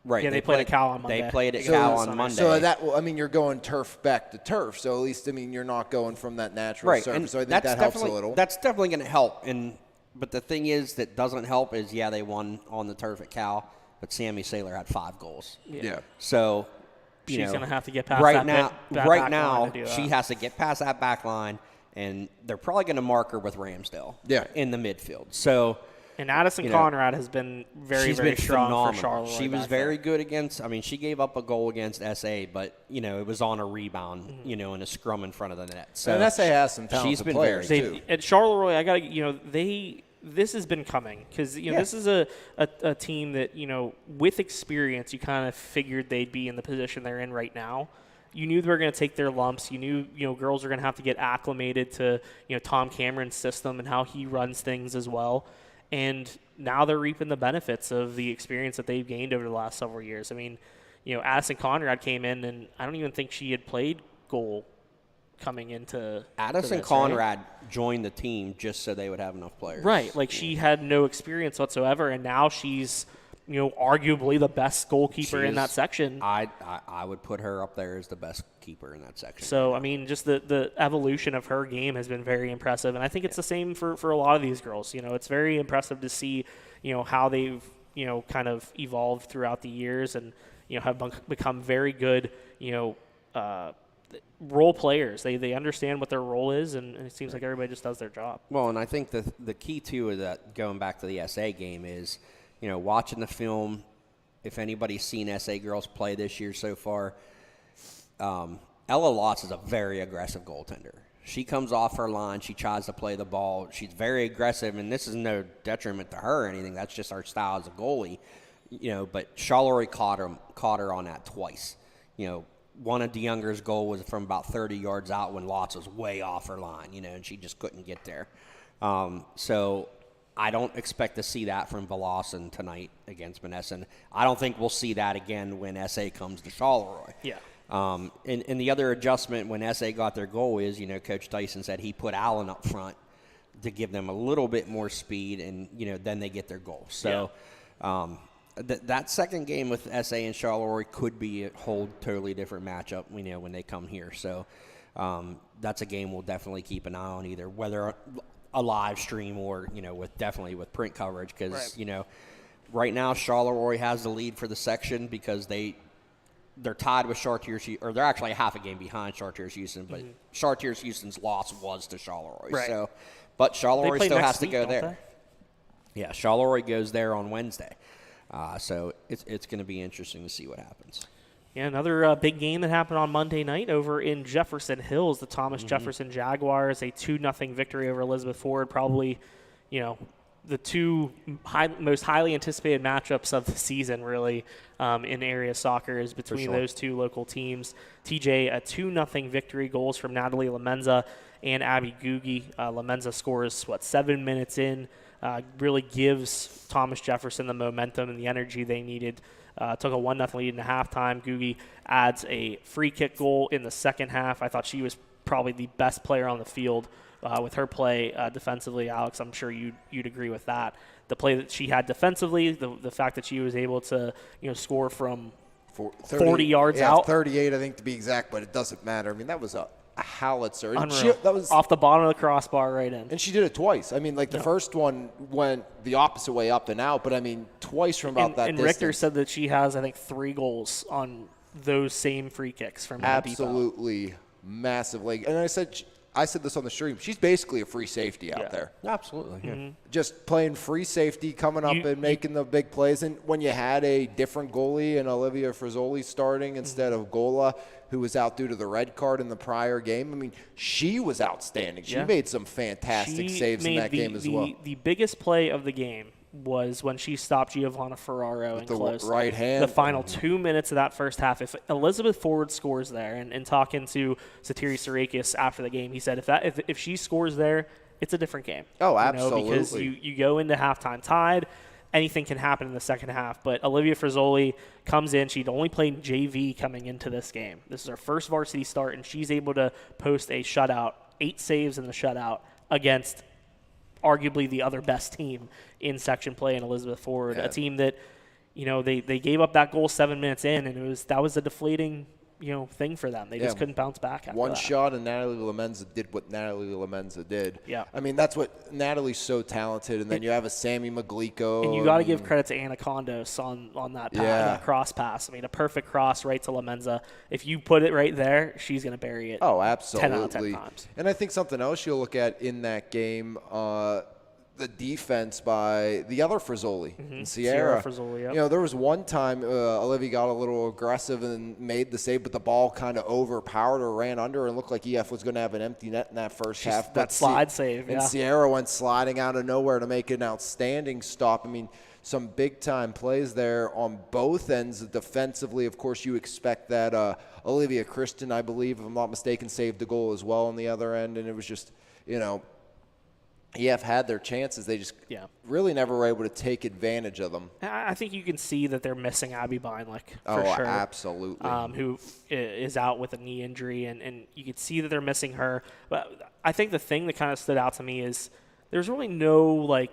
right. Yeah, they played at Cal on Monday. They played at Cal on Monday. So you're going turf back to turf. So at least, you're not going from that natural surface. And so I think that helps a little. That's definitely going to help. But the thing is that doesn't help is, they won on the turf at Cal, but Sammy Saylor had 5 goals. Yeah. So, she's going to have to get past right that now. that Right back now, line to do she that. has to get past that back line, and they're probably going to mark her with Ramsdale. In the midfield. So. And Addison Conrad has been very strong phenomenal. for Charleroi. She was very good against. I mean, she gave up a goal against SA, but it was on a rebound. In a scrum in front of the net. So and SA has some talented she's been players very too. At Charleroi, this has been coming because this is a team that with experience you kind of figured they'd be in the position they're in right now. You knew they were going to take their lumps. You knew girls are going to have to get acclimated to Tom Cameron's system and how he runs things as well. And now they're reaping the benefits of the experience that they've gained over the last several years. I mean, Addison Conrad came in, and I don't even think she had played goal coming into Addison this, Conrad joined the team just so they would have enough players. Right. Like, she had no experience whatsoever, and now she's, arguably the best goalkeeper in that section. I would put her up there as the best keeper in that section. So, I mean, just the evolution of her game has been very impressive, and I think it's the same for a lot of these girls. It's very impressive to see, how they've kind of evolved throughout the years and, have become very good, role players. They understand what their role is, and it seems like everybody just does their job. Well, and I think the key, too, is that going back to the SA game is, watching the film, if anybody's seen SA girls play this year so far, Ella Lotz is a very aggressive goaltender. She comes off her line. She tries to play the ball. She's very aggressive, and this is no detriment to her or anything. That's just our style as a goalie. But Charleroi caught her on that twice. One of DeYounger's goal was from about 30 yards out when Lotz was way off her line, and she just couldn't get there. So I don't expect to see that from Velocin tonight against Monessen. I don't think we'll see that again when SA comes to Charleroi. Yeah. And the other adjustment when SA got their goal is, Coach Dyson said he put Allen up front to give them a little bit more speed, and, then they get their goal. So that second game with SA and Charleroi could be a whole totally different matchup, when they come here. So that's a game we'll definitely keep an eye on, either whether a live stream or, definitely with print coverage, because, right now Charleroi has the lead for the section because they're tied with Chartiers, or they're actually a half a game behind Chartiers Houston, but Chartiers Houston's loss was to Charleroi. Right. So, but Charleroi still has to go there. They? Yeah, Charleroi goes there on Wednesday. So it's going to be interesting to see what happens. Yeah, another big game that happened on Monday night over in Jefferson Hills. The Thomas Jefferson Jaguars, a 2-0 victory over Elizabeth Ford. Probably, the two most highly anticipated matchups of the season, really, in area soccer is between those two local teams. TJ, a 2-0 victory, goals from Natalie Lamenza and Abby Gugi. Lamenza scores, 7 minutes in, really gives Thomas Jefferson the momentum and the energy they needed. Took a 1-0 lead in the halftime. Gugi adds a free kick goal in the second half. I thought she was probably the best player on the field with her play defensively. Alex, I'm sure you'd agree with that. The play that she had defensively, the fact that she was able to score from 40 yards out. 38, I think, to be exact, but it doesn't matter. I mean, that was a howitzer. That was off the bottom of the crossbar right in. And she did it twice. I mean, the first one went the opposite way up and out, but I mean, twice from about that and distance. Richter said that she has, I think, 3 goals on those same free kicks from absolutely massively. And I said this on the stream. She's basically a free safety out there. Absolutely. Yeah. Just playing free safety, coming up and making the big plays. And when you had a different goalie and Olivia Frizzoli starting instead of Gola, who was out due to the red card in the prior game, I mean, she was outstanding. She made some fantastic saves in that game as well. The biggest play of the game was when she stopped Giovanna Ferraro and closed right hand. The final 2 minutes of that first half. If Elizabeth Ford scores there, and talking to Satiri Sarakis after the game, he said if she scores there, it's a different game. Oh, absolutely. Because you go into halftime tied. Anything can happen in the second half. But Olivia Frizzoli comes in. She'd only played JV coming into this game. This is her first varsity start, and she's able to post a shutout, 8 saves in the shutout against arguably the other best team in section play in Elizabeth Ford, a team that, they gave up that goal 7 minutes in, and that was a deflating, thing for them. They just couldn't bounce back after one that. shot, and Natalie Lamenza did what Natalie Lamenza did. Yeah. I mean, that's what Natalie's so talented, and then you have a Sammy Maglico. And you got to give credit to Anna Condos on that that cross pass. I mean, a perfect cross right to Lamenza. If you put it right there, she's going to bury it. Oh, absolutely. 10 out of 10 times. And I think something else you'll look at in that game, the defense by the other Frizzoli, and Sierra. Frizzoli, yep. There was one time Olivia got a little aggressive and made the save, but the ball kind of overpowered her, ran under her, and looked like EF was going to have an empty net in that first half. That slide save, And Sierra went sliding out of nowhere to make an outstanding stop. I mean, some big-time plays there on both ends. Defensively, of course, you expect that. Olivia Christian, I believe, if I'm not mistaken, saved the goal as well on the other end, and it was just, EF had their chances. They just really never were able to take advantage of them. I think you can see that they're missing Abby Beinlich for sure. Absolutely. Who is out with a knee injury, and you can see that they're missing her. But I think the thing that kind of stood out to me is there's really no,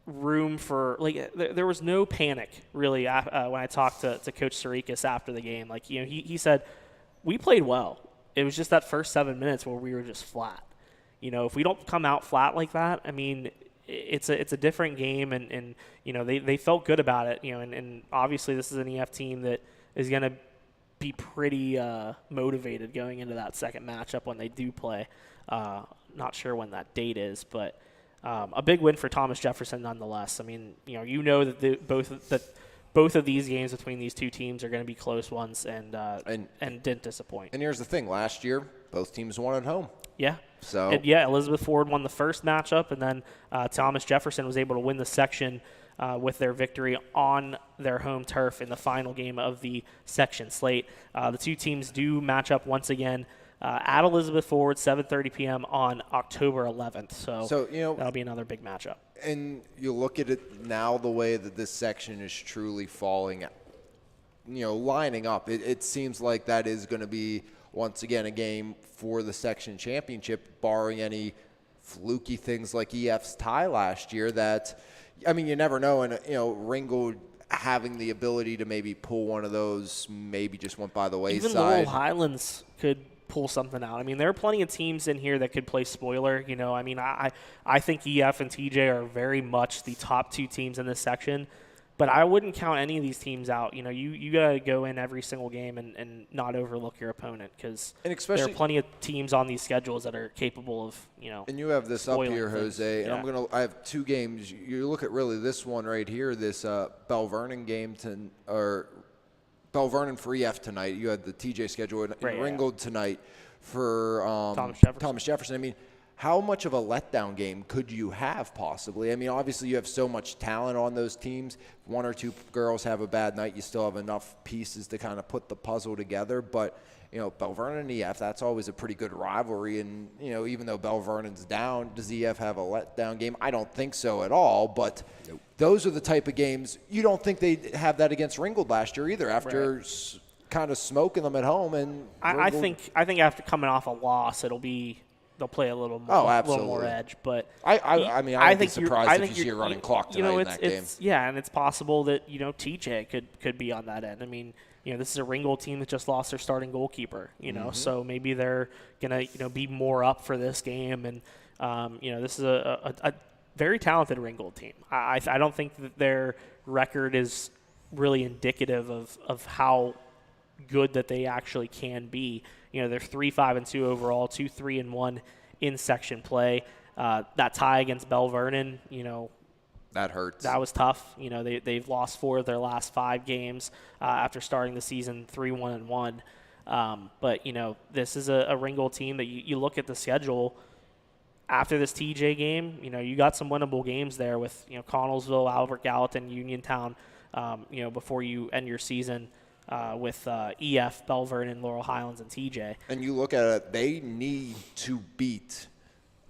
room for, there was no panic, really, when I talked to Coach Sarikis after the game. He said, we played well. It was just that first 7 minutes where we were just flat. If we don't come out flat like that, I mean, it's a different game, and they felt good about it, and obviously this is an EF team that is going to be pretty motivated going into that second matchup when they do play. Not sure when that date is, but a big win for Thomas Jefferson nonetheless. I mean, that both of these games between these two teams are going to be close ones, and didn't disappoint. And here's the thing: last year, both teams won at home. Yeah. So Elizabeth Ford won the first matchup, and then Thomas Jefferson was able to win the section with their victory on their home turf in the final game of the section slate. The two teams do match up once again at Elizabeth Ford, 7:30 p.m. on October 11th. So that'll be another big matchup. And you look at it now, the way that this section is truly falling, lining up, it seems like that is going to be, once again, a game for the section championship, barring any fluky things like EF's tie last year that, you never know. And, Ringgold having the ability to maybe pull one of those maybe just went by the wayside. Even Laurel Highlands could pull something out. There are plenty of teams in here that could play spoiler. I think EF and TJ are very much the top two teams in this section, but I wouldn't count any of these teams out. You got to go in every single game and not overlook your opponent, because there are plenty of teams on these schedules that are capable of, And you have this up here, Jose, things. and I have two games. You look at really this one right here, this Bell Vernon game, or Bell Vernon for EF tonight. You had the TJ schedule, and Ringgold tonight for Thomas Jefferson. How much of a letdown game could you have possibly? Obviously you have so much talent on those teams. If one or two girls have a bad night, you still have enough pieces to kind of put the puzzle together. But, Bell Vernon and EF, that's always a pretty good rivalry. And, even though Bell Vernon's down, does EF have a letdown game? I don't think so at all. But those are the type of games. You don't think they'd have that against Ringgold last year either, after kind of smoking them at home. And I think after coming off a loss, they'll play a little more, a little more edge. But I would be surprised if you see a running clock tonight in that game. Yeah, and it's possible that TJ could be on that end. This is a Ringgold team that just lost their starting goalkeeper. So maybe they're gonna be more up for this game. And this is a very talented Ringgold team. I don't think that their record is really indicative of how good that they actually can be. They're 3-5-2 overall, 2-3-1 in section play. That tie against Bell Vernon, that hurts. That was tough. They've lost 4 of their last 5 games after starting the season 3-1-1. But this is a Ringgold team that you look at the schedule after this TJ game. You got some winnable games there with Connellsville, Albert Gallatin, Uniontown. Before you end your season. With EF, Bell Vernon, Laurel Highlands, and TJ. And you look at it, they need to beat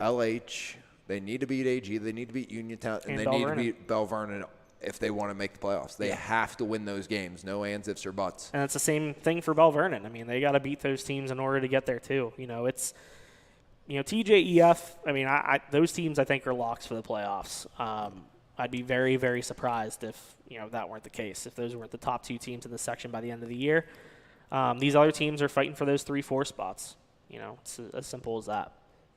LH, they need to beat AG, they need to beat Uniontown, and they need to beat Bell Vernon if they want to make the playoffs. They have to win those games, no ands, ifs, or buts. And it's the same thing for Bell Vernon. They got to beat those teams in order to get there too. It's TJ, EF, those teams I think are locks for the playoffs. I'd be very, very surprised if that weren't the case, if those weren't the top 2 teams in the section by the end of the year. These other teams are fighting for those 3-4 spots. It's as simple as that.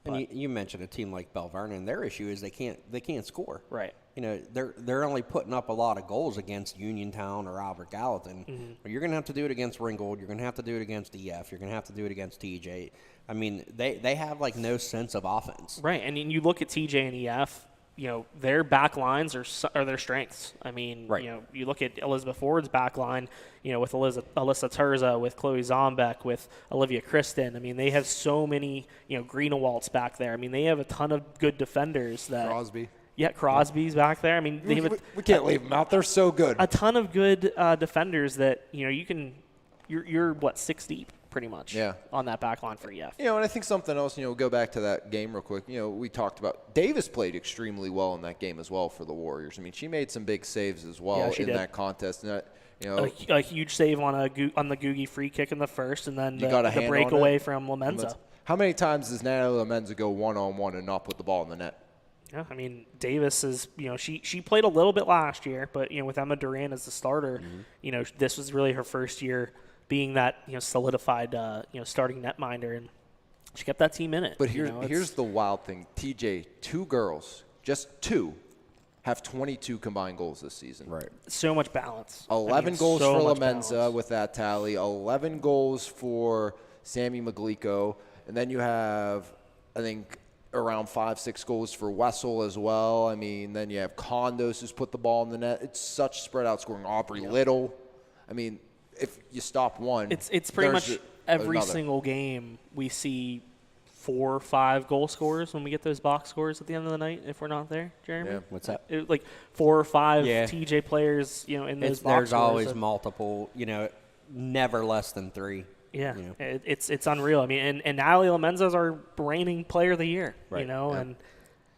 And you mentioned a team like Bell Vernon. Their issue is they can't score. Right. They're only putting up a lot of goals against Uniontown or Albert Gallatin. Mm-hmm. You're going to have to do it against Ringgold. You're going to have to do it against EF. You're going to have to do it against TJ. They have no sense of offense. Right. And you look at TJ and EF. Their back lines are their strengths. You look at Elizabeth Ford's back line, with Alyssa Terza, with Chloe Zombeck, with Olivia Kristen. They have so many, Greenewalt's back there. They have a ton of good defenders. Crosby. Yeah, Crosby's back there. We can't leave them out. They're so good. A ton of good defenders that, you're 6 deep. Pretty much on that back line for EF. And I think something else, go back to that game real quick. We talked about Davis played extremely well in that game as well for the Warriors. She made some big saves as well in that contest. And a huge save on the Googie free kick in the first, and then the breakaway from Lamenza. How many times does Natalie Lamenza go one-on-one and not put the ball in the net? Yeah, Davis is, she played a little bit last year, but, with Emma Duran as the starter, this was really her first year being that solidified starting netminder, and she kept that team in it. But here's the wild thing: TJ, 2 girls just 2 have 22 combined goals this season. Right. So much balance. 11 goals so for much Lamenza balance. with that tally, 11 goals for Sammy Maglico, and then you have, I think, around 5-6 goals for Wessel as well. I mean, then you have Condos who's put the ball in the net. It's such spread out scoring. Aubrey Little. I mean, if you stop one, It's pretty there's much every another. single game we see 4 or 5 goal scorers when we get those box scores at the end of the night if we're not there, Jeremy. Yeah. What's that? Like 4 or 5 Yeah. TJ players, in those box There's scores. always And- multiple, never less than 3. Yeah, you know. it's unreal. I mean, and Natalie Lamenza is our reigning player of the year, Right, yeah. and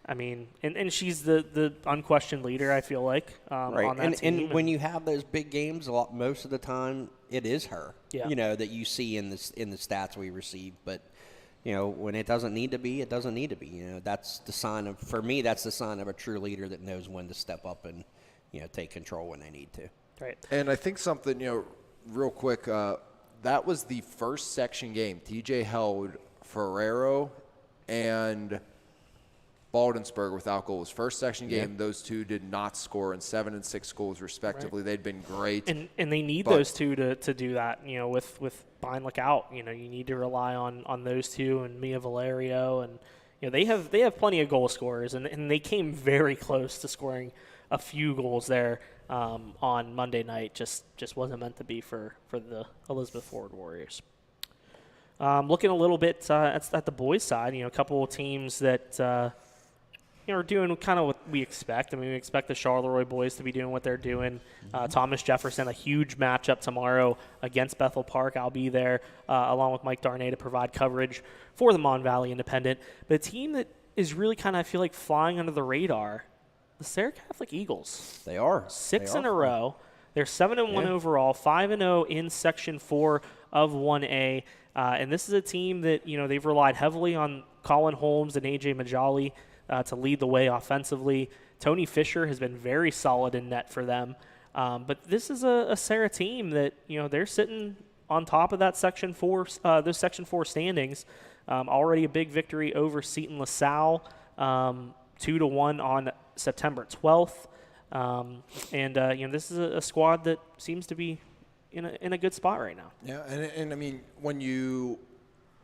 I mean, and she's the unquestioned leader, I feel like, Right. on that team. And when you have those big games, most of the time it is her. Yeah. That you see in the stats we receive. But when it doesn't need to be, it doesn't need to be. That's the sign of, for me, that's the sign of a true leader that knows when to step up and take control when they need to. Right. And I think something, real quick, that was the first section game. TJ held Ferrero and Baldensburg without goals. First section game, those two did not score, and 7 and 6 goals respectively. Right. They'd been great. And they need those two to do that, with Beinlich out. You need to rely on those two and Mia Valerio. And, they have plenty of goal scorers, and they came very close to scoring a few goals there on Monday night. Just wasn't meant to be for the Elizabeth Ford Warriors. Looking a little bit at the boys' side, a couple of teams that are doing kind of what we expect. I mean, we expect the Charleroi boys to be doing what they're doing. Thomas Jefferson, a huge matchup tomorrow against Bethel Park. I'll be there along with Mike Darnay to provide coverage for the Mon Valley Independent. But a team that is really kind of, I feel like, flying under the radar, the Sarah Catholic Eagles. They are. 6 in a row. They're 7-1 overall, 5-0 in Section 4 of 1A. And this is a team that, they've relied heavily on Colin Holmes and A.J. Majali to lead the way offensively. Tony Fisher has been very solid in net for them. But this is a Sarah team that, they're sitting on top of that Section 4, those Section 4 standings. Already a big victory over Seton LaSalle, 2-1 on September 12th. This is a squad that seems to be in a good spot right now. Yeah, and I mean, when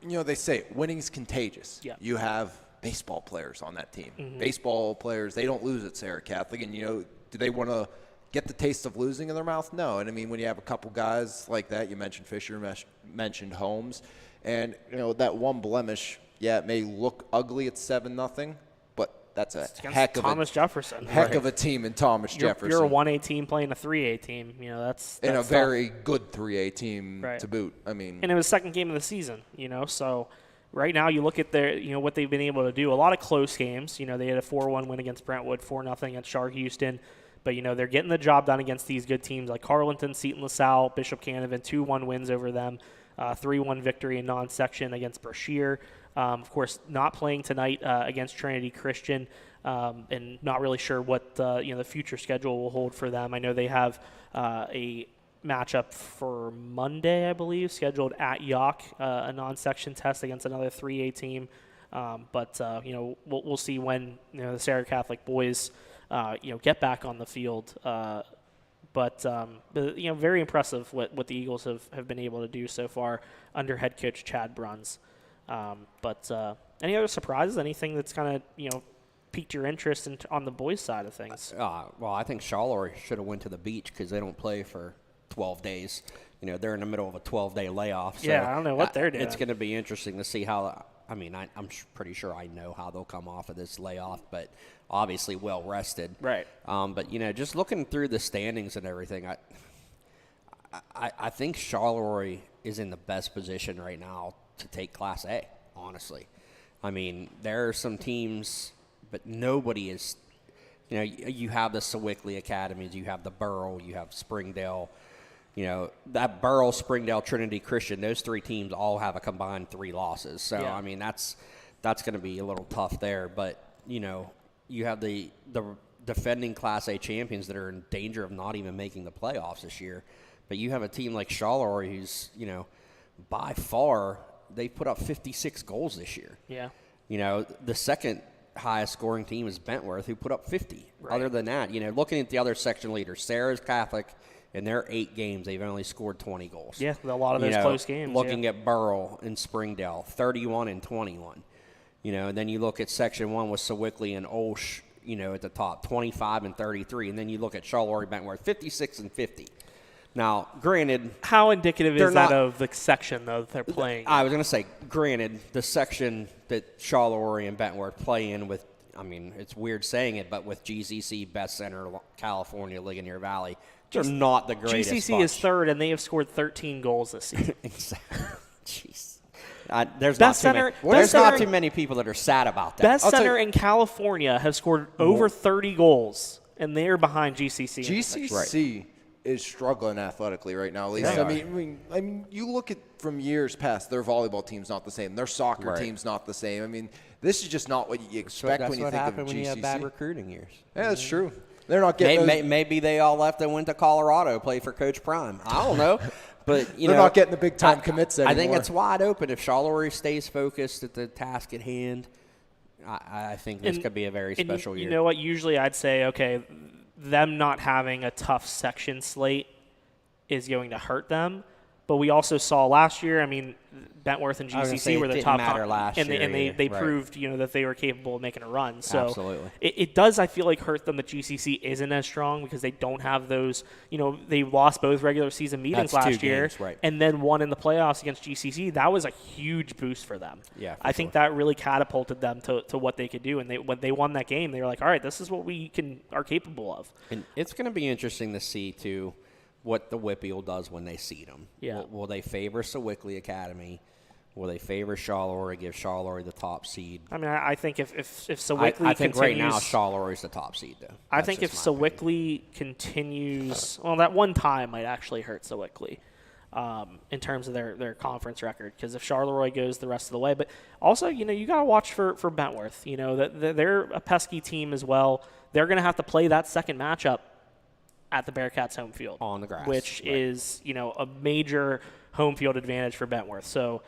they say winning's contagious. Yeah. You have baseball players on that team. Mm-hmm. Baseball players, they don't lose at Sarah Catholic. And, do they want to get the taste of losing in their mouth? No. And, I mean, when you have a couple guys like that, you mentioned Fisher, mentioned Holmes, and, that one blemish, it may look ugly at 7-0, but that's a heck of Thomas Jefferson. of a team in Thomas Jefferson. You're a 1A team playing a 3A team. That's and a tough. very good 3A team Right. to boot. I mean, And it was second game of the season, so right now you look at their, what they've been able to do. A lot of close games. They had a 4-1 win against Brentwood, 4-0 against Char Houston. But, they're getting the job done against these good teams like Carleton, Seton LaSalle, Bishop Canavan, 2-1 wins over them, 3-1 victory in non-section against Brashear. Of course, not playing tonight against Trinity Christian, and not really sure what the future schedule will hold for them. I know they have a matchup for Monday, I believe, scheduled at Yock, a non-section test against another 3A team. But we'll see when the Sarah Catholic boys get back on the field. But very impressive what the Eagles have been able to do so far under head coach Chad Bruns. But any other surprises? Anything that's kind of piqued your interest on the boys' side of things? Well, I think Charleroi should have went to the beach because they don't play for 12 days. They're in the middle of a 12-day layoff. So I don't know what they're doing. It's going to be interesting to see how. I mean, I'm pretty sure I know how they'll come off of this layoff, but obviously well rested. Right. But just looking through the standings and everything, I think Charleroi is in the best position right now to take Class A. Honestly, I mean, there are some teams, but nobody is. You have the Sewickley Academies, you have the Burrow, you have Springdale. That Burrow, Springdale, Trinity Christian, those 3 teams all have a combined 3 losses. So, I mean, that's going to be a little tough there. But, you have the defending Class A champions that are in danger of not even making the playoffs this year. But you have a team like Charleroi who's, by far, they put up 56 goals this year. Yeah. The second highest scoring team is Bentworth, who put up 50. Right. Other than that, looking at the other section leaders, Sarah's Catholic. In their 8 games, they've only scored 20 goals. Yeah, a lot of those close games. Looking at Burrell and Springdale, 31 and 21. And then you look at Section 1 with Sewickley and Olsh, at the top, 25 and 33. And then you look at Charleroi Bentworth, 56 and 50. Now, granted, how indicative is that of the section, though, that they're playing? I was going to say, granted, the section that Charleroi and Bentworth play in with, it's weird saying it, but with GCC, Best Center, California, Ligonier Valley, they're not the greatest GCC bunch. is third, and they have scored 13 goals this season. Exactly. Jeez. There's not too many people that are sad about that. Best Center in California have scored over 30 goals, and they're behind GCC. GCC is struggling athletically right now, Lisa. I mean, you look at from years past, their volleyball team's not the same. Their soccer team's not the same. This is just not what you expect when you think of GCC. That's what happened when you have bad recruiting years. Yeah, that's true. They're not getting maybe they all left and went to Colorado, play for Coach Prime. I don't know. But they're not getting the big time commits anymore. I think it's wide open. If Charleroi stays focused at the task at hand, I think this could be a very special year. You know what? Usually I'd say, okay, them not having a tough section slate is going to hurt them. But we also saw last year, Bentworth and GCC were the top last year, and they proved, that they were capable of making a run. So absolutely. It does, I feel like, hurt them that GCC isn't as strong because they don't have those, they lost both regular season meetings last year and then won in the playoffs against GCC. That was a huge boost for them. Yeah, I think that really catapulted them to what they could do. And when they won that game, they were like, all right, this is what we are capable of. And it's going to be interesting to see, too, what the Whippeal does when they seed them. Yeah. Will they favor Sewickley Academy? Will they favor Charleroi, give Charleroi the top seed? I think if Sewickley I think continues, right now Charleroi's the top seed, though. I think if Sewickley continues, that one time might actually hurt Sewickley in terms of their conference record. Because if Charleroi goes the rest of the way, but also you got to watch for Bentworth. That they're a pesky team as well. They're going to have to play that second matchup at the Bearcats' home field on the grass, which is a major home field advantage for Bentworth. So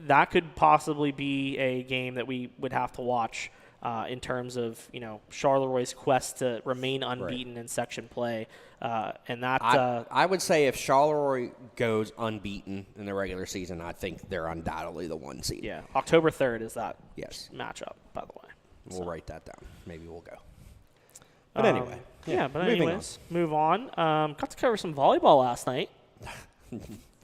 that could possibly be a game that we would have to watch in terms of Charleroi's quest to remain unbeaten in section play, and that I would say if Charleroi goes unbeaten in the regular season, I think they're undoubtedly the 1 seed. Yeah, October 3rd is that matchup, by the way. We'll write that down. Maybe we'll go. But anyway. Anyways, move on. Got to cover some volleyball last night.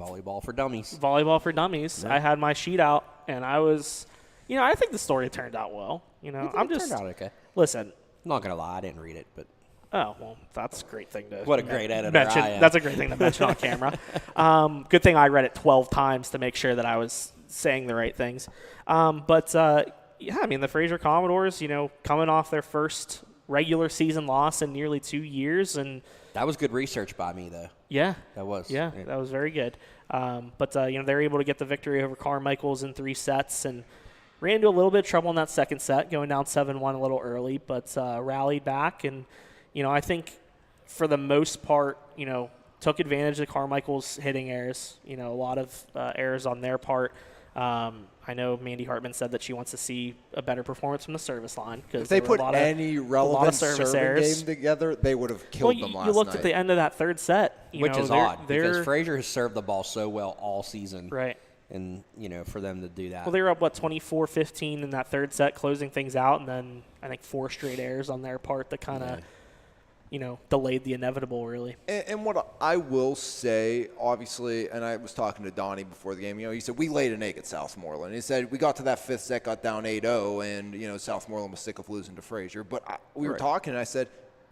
Volleyball for dummies. Volleyball for dummies. Yeah. I had my sheet out, and I was, I think the story turned out well. I'm just turned out okay. Listen, I'm not gonna lie, I didn't read it, but oh well, that's a great thing to. What a great editor mention. I am. That's a great thing to mention on camera. Good thing I read it 12 times to make sure that I was saying the right things. The Fraser Commodores, coming off their first regular season loss in nearly 2 years, and that was good research by me, though. Yeah, that was. Yeah, that was very good. They're able to get the victory over Carmichael's in 3 sets and ran into a little bit of trouble in that second set, going down 7-1 a little early, but rallied back. And I think for the most part, took advantage of Carmichael's hitting errors. A lot of errors on their part. I know Mandy Hartman said that she wants to see a better performance from the service line. If they put any relevant serving game together, they would have killed them last night. You looked at the end of that third set. Which is odd, because Fraser has served the ball so well all season. Right. And, for them to do that. Well, they were up, 24-15 in that third set, closing things out, and then I think 4 straight errors on their part that kind of delayed the inevitable, really. And what I will say, obviously, and I was talking to Donnie before the game, he said, we laid an egg at Southmoreland. He said, we got to that 5th set, got down 8-0, and, Southmoreland was sick of losing to Fraser. But we were talking, and I said,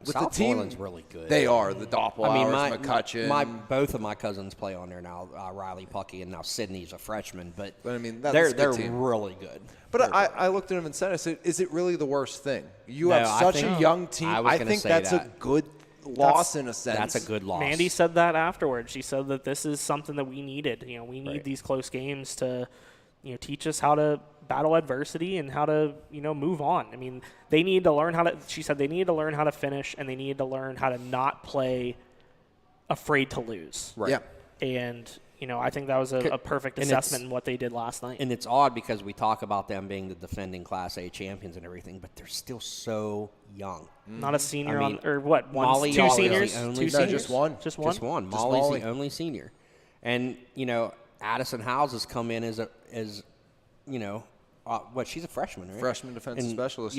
with the team, really good. They are. The Doppelauers, McCutcheon. Both of my cousins play on there now, Riley Puckey, and now Sydney's a freshman. But that's they're team. really good. But I looked at him and said, I said, is it really the worst thing? You have such a young team. I think that's a good loss in a sense. That's a good loss. Mandy said that afterwards. She said that this is something that we needed. We need these close games to, teach us how to battle adversity and how to, move on. They need to learn how to, she said they needed to learn how to finish, and they needed to learn how to not play afraid to lose. Right. Yeah. And, I think that was a perfect assessment in what they did last night. And it's odd because we talk about them being the defending Class A champions and everything, but they're still so young. Not a senior I mean, or what? Molly Two is the seniors? only Two senior. seniors? Just one. Just one? Just one. Just Molly's Molly. the only senior. And, Addison Howes has come in as she's a freshman, right? Freshman defensive And, specialist,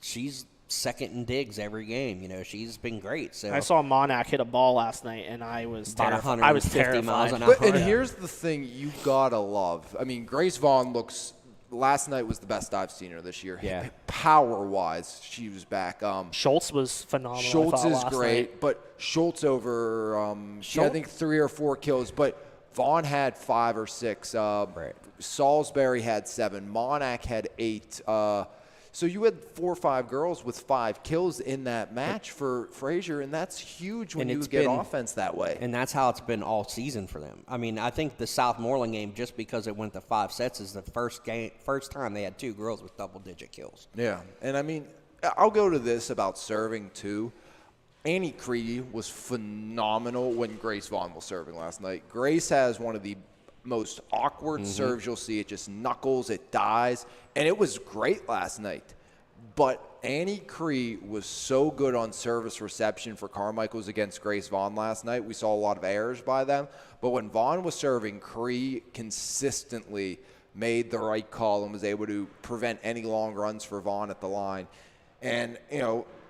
she's second in digs every game. She's been great. So I saw Monac hit a ball last night, and I was About terrified. I was 150 miles terrified. an hour. But, and here's the thing you got to love. I mean, Grace Vaughn last night was the best I've seen her this year. Yeah. Power-wise, she was back. Schultz was phenomenal. Schultz I thought, is last great, night. but Schultz over, I think 3 or 4 kills. But Vaughn had 5 or 6. Right. Salisbury had 7. Monac had 8. So you had 4 or 5 girls with 5 kills in that match for Fraser, and that's huge when you get offense that way. And that's how it's been all season for them. I mean, I think the Southmoreland game, just because it went to 5 sets, is the first time they had 2 girls with double-digit kills. Yeah, and I mean, I'll go to this about serving too. Annie Cree was phenomenal when Grace Vaughn was serving last night. Grace has one of the most awkward serves you'll see. It just knuckles, it dies, and it was great last night. But Annie Cree was so good on service reception for Carmichael's against Grace Vaughn last night. We saw a lot of errors by them. But when Vaughn was serving, Cree consistently made the right call and was able to prevent any long runs for Vaughn at the line. And,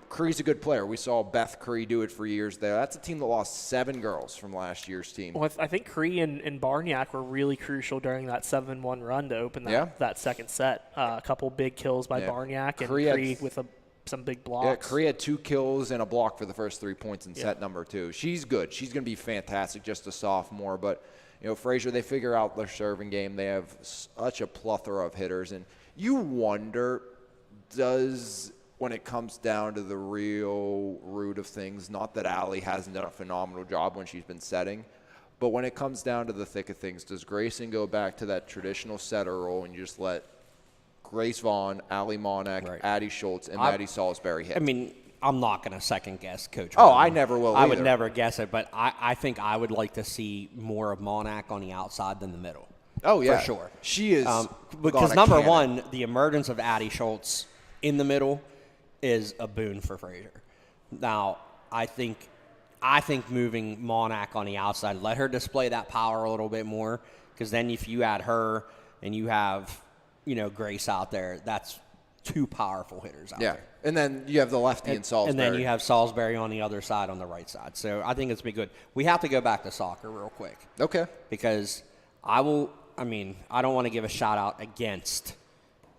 Cree's a good player. We saw Beth Cree do it for years there. That's a team that lost 7 girls from last year's team. Well, I think Cree and Barniak were really crucial during that 7-1 run to open that second set. A couple big kills by Barniak and Cree with some big blocks. Yeah, Cree had 2 kills and a block for the first 3 points in set number 2. She's good. She's going to be fantastic, just a sophomore. But, Fraser, they figure out their serving game. They have such a plethora of hitters. And you wonder, when it comes down to the real root of things, not that Allie hasn't done a phenomenal job when she's been setting, but when it comes down to the thick of things, does Grayson go back to that traditional setter role and you just let Grace Vaughn, Allie Monac, Addie Schultz, and Maddie Salisbury hit? I mean, I'm not going to second-guess Coach Oh, Ryan. I never will I either. would never guess it, but I think I would like to see more of Monac on the outside than the middle. Oh, yeah. For sure. She is because got a number cannon. one, the emergence of Addie Schultz in the middle is a boon for Fraser. Now, I think moving Monac on the outside, let her display that power a little bit more, because then if you add her and you have, Grace out there, that's 2 powerful hitters out there. And then you have the lefty in Salisbury. And then you have Salisbury on the other side, on the right side. So I think it's been good. We have to go back to soccer real quick. Okay. Because I don't want to give a shout-out against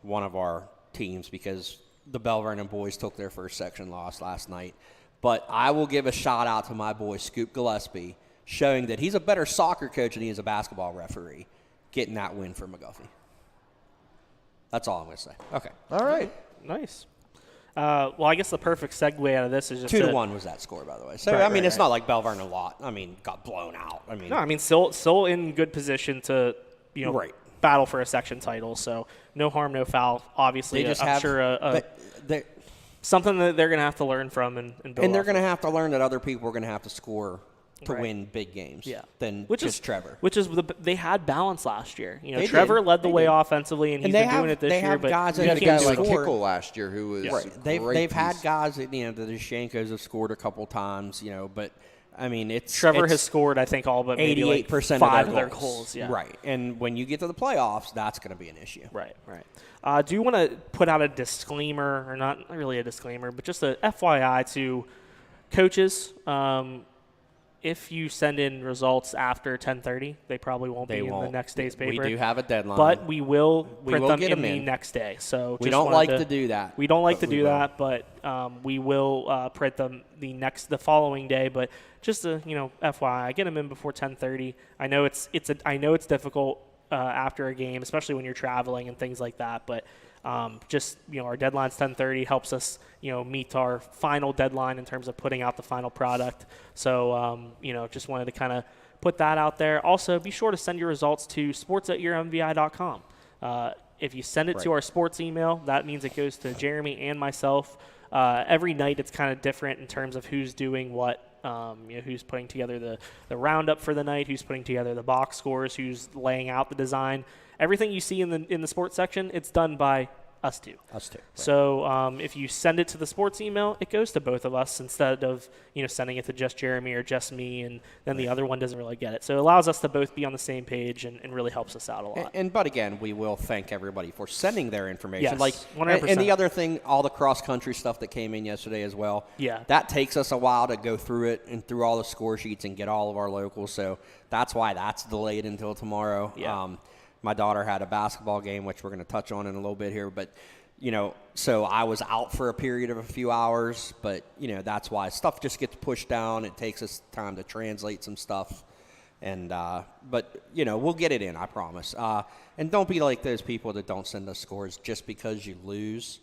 one of our teams because the Bell Vernon boys took their first section loss last night. But I will give a shout-out to my boy, Scoop Gillespie, showing that he's a better soccer coach than he is a basketball referee, getting that win for McGuffey. That's all I'm going to say. Okay. All right. Nice. Well, I guess the perfect segue out of this is just 2-1 was that score, by the way. So, it's not like Bell Vernon got blown out. Still in good position to, battle for a section title. So no harm, no foul. Obviously, something that they're going to have to learn from and build. And they're going to have to learn that other people are going to have to score to win big games. Than Trevor. They had balance last year. Trevor led the way offensively, and he's been doing it this year. But guys you had a guy like Kickle last year who was They've had guys that the Shankos have scored a couple times. But. Trevor has scored, I think, all but 88% 5 of their goals. Yeah. Right. And when you get to the playoffs, that's going to be an issue. Right. Do you want to put out a disclaimer, or not really a disclaimer, but just a FYI to coaches? If you send in results after 10:30, they probably won't be in the next day's paper. We do have a deadline. But we will print them in the next day. So we don't like to do that. We don't like to do that, but we will print them the following day. But just a FYI, get them in before 10:30. I know it's difficult after a game, especially when you're traveling and things like that. But our deadline's 10:30, helps us meet our final deadline in terms of putting out the final product. So just wanted to kind of put that out there. Also, be sure to send your results to sports@yourmvi.com. If you send it to our sports email, that means it goes to Jeremy and myself. Every night it's kind of different in terms of who's doing what Who's putting together the roundup for the night, who's putting together the box scores, who's laying out the design. Everything you see in the sports section, it's done by us two. Us two. Right. So if you send it to the sports email, it goes to both of us instead of sending it to just Jeremy or just me, and then the other one doesn't really get it. So it allows us to both be on the same page and really helps us out a lot. But again, we will thank everybody for sending their information. Yes, 100%. And the other thing, all the cross-country stuff that came in yesterday as well. Yeah. That takes us a while to go through it and through all the score sheets and get all of our locals. So that's why that's delayed until tomorrow. Yeah. My daughter had a basketball game, which we're going to touch on in a little bit here, but so I was out for a period of a few hours, but that's why stuff just gets pushed down. It takes us time to translate some stuff, and but we'll get it in, I promise. And don't be like those people that don't send us scores just because you lose.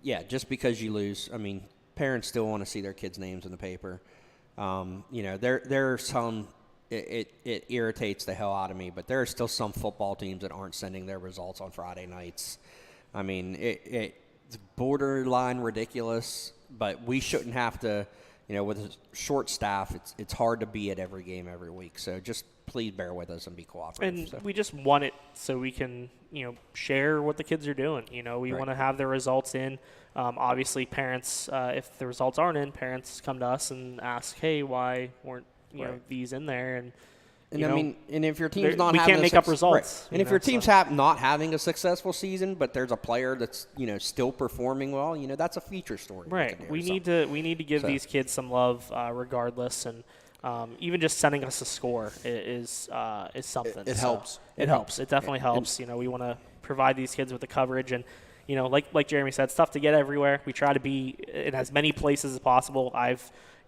Just because you lose. I mean, parents still want to see their kids' names in the paper. There are some. It irritates the hell out of me, but there are still some football teams that aren't sending their results on Friday nights. I mean, it's borderline ridiculous, but we shouldn't have to, with a short staff, it's hard to be at every game every week. So just please bear with us and be cooperative. And we just want it so we can, share what the kids are doing. We want to have their results in. Obviously, parents, if the results aren't in, parents come to us and ask, hey, why weren't these in there, and if your team's not, we having can't make up results. Right. And if your team's not having a successful season, but there's a player that's still performing well, that's a feature story. Right. We need to give these kids some love, regardless, and even just sending us a score is something. It helps. It helps. It definitely helps. We want to provide these kids with the coverage, and like Jeremy said, stuff to get everywhere. We try to be in as many places as possible.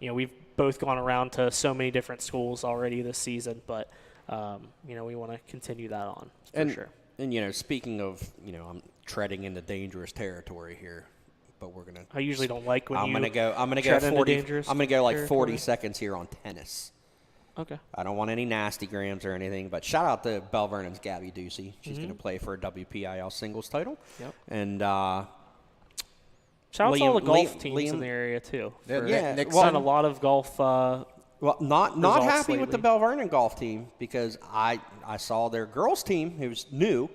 We've both gone around to so many different schools already this season, but we want to continue that on for sure. And speaking of, I'm treading into dangerous territory here, but we're gonna. I usually don't like when I'm gonna go 40. I'm gonna go like 40 seconds here on tennis. Okay. I don't want any nasty grams or anything, but shout out to Bell Vernon's Gabby Ducey. She's gonna play for a WPIL singles title. Yep. And shout out to all the golf teams in the area too. Nick's done a lot of golf. Not happy with the lately. Bell Vernon golf team because I saw their girls team, who's new,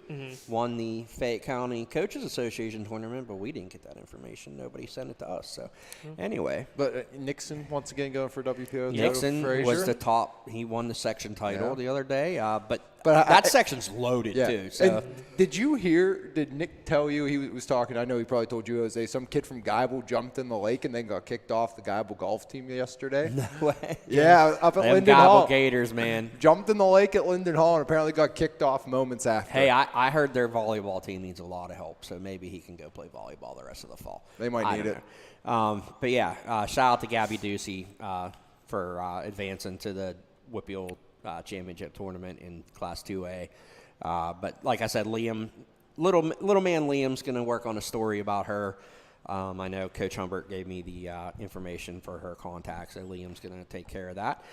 won the Fayette County Coaches Association tournament, but we didn't get that information. Nobody sent it to us. So anyway. But Nixon once again going for WPO. Nixon was the top. He won the section title the other day. But that section's loaded too. So. And did Nick tell you, he was talking, I know he probably told you, Jose, some kid from Geibel jumped in the lake and then got kicked off the Geibel golf team yesterday? No way. Yeah, up at Them Linden Hall. Gators, man. Jumped in the lake at Linden Hall and apparently got kicked off moments after. Hey, I heard their volleyball team needs a lot of help, so maybe he can go play volleyball the rest of the fall. They might need it. But yeah, shout out to Gabby Ducey for advancing to the Whippeal Championship tournament in Class 2A. But like I said, Liam, little man Liam's going to work on a story about her. I know Coach Humbert gave me the information for her contacts, so Liam's going to take care of that.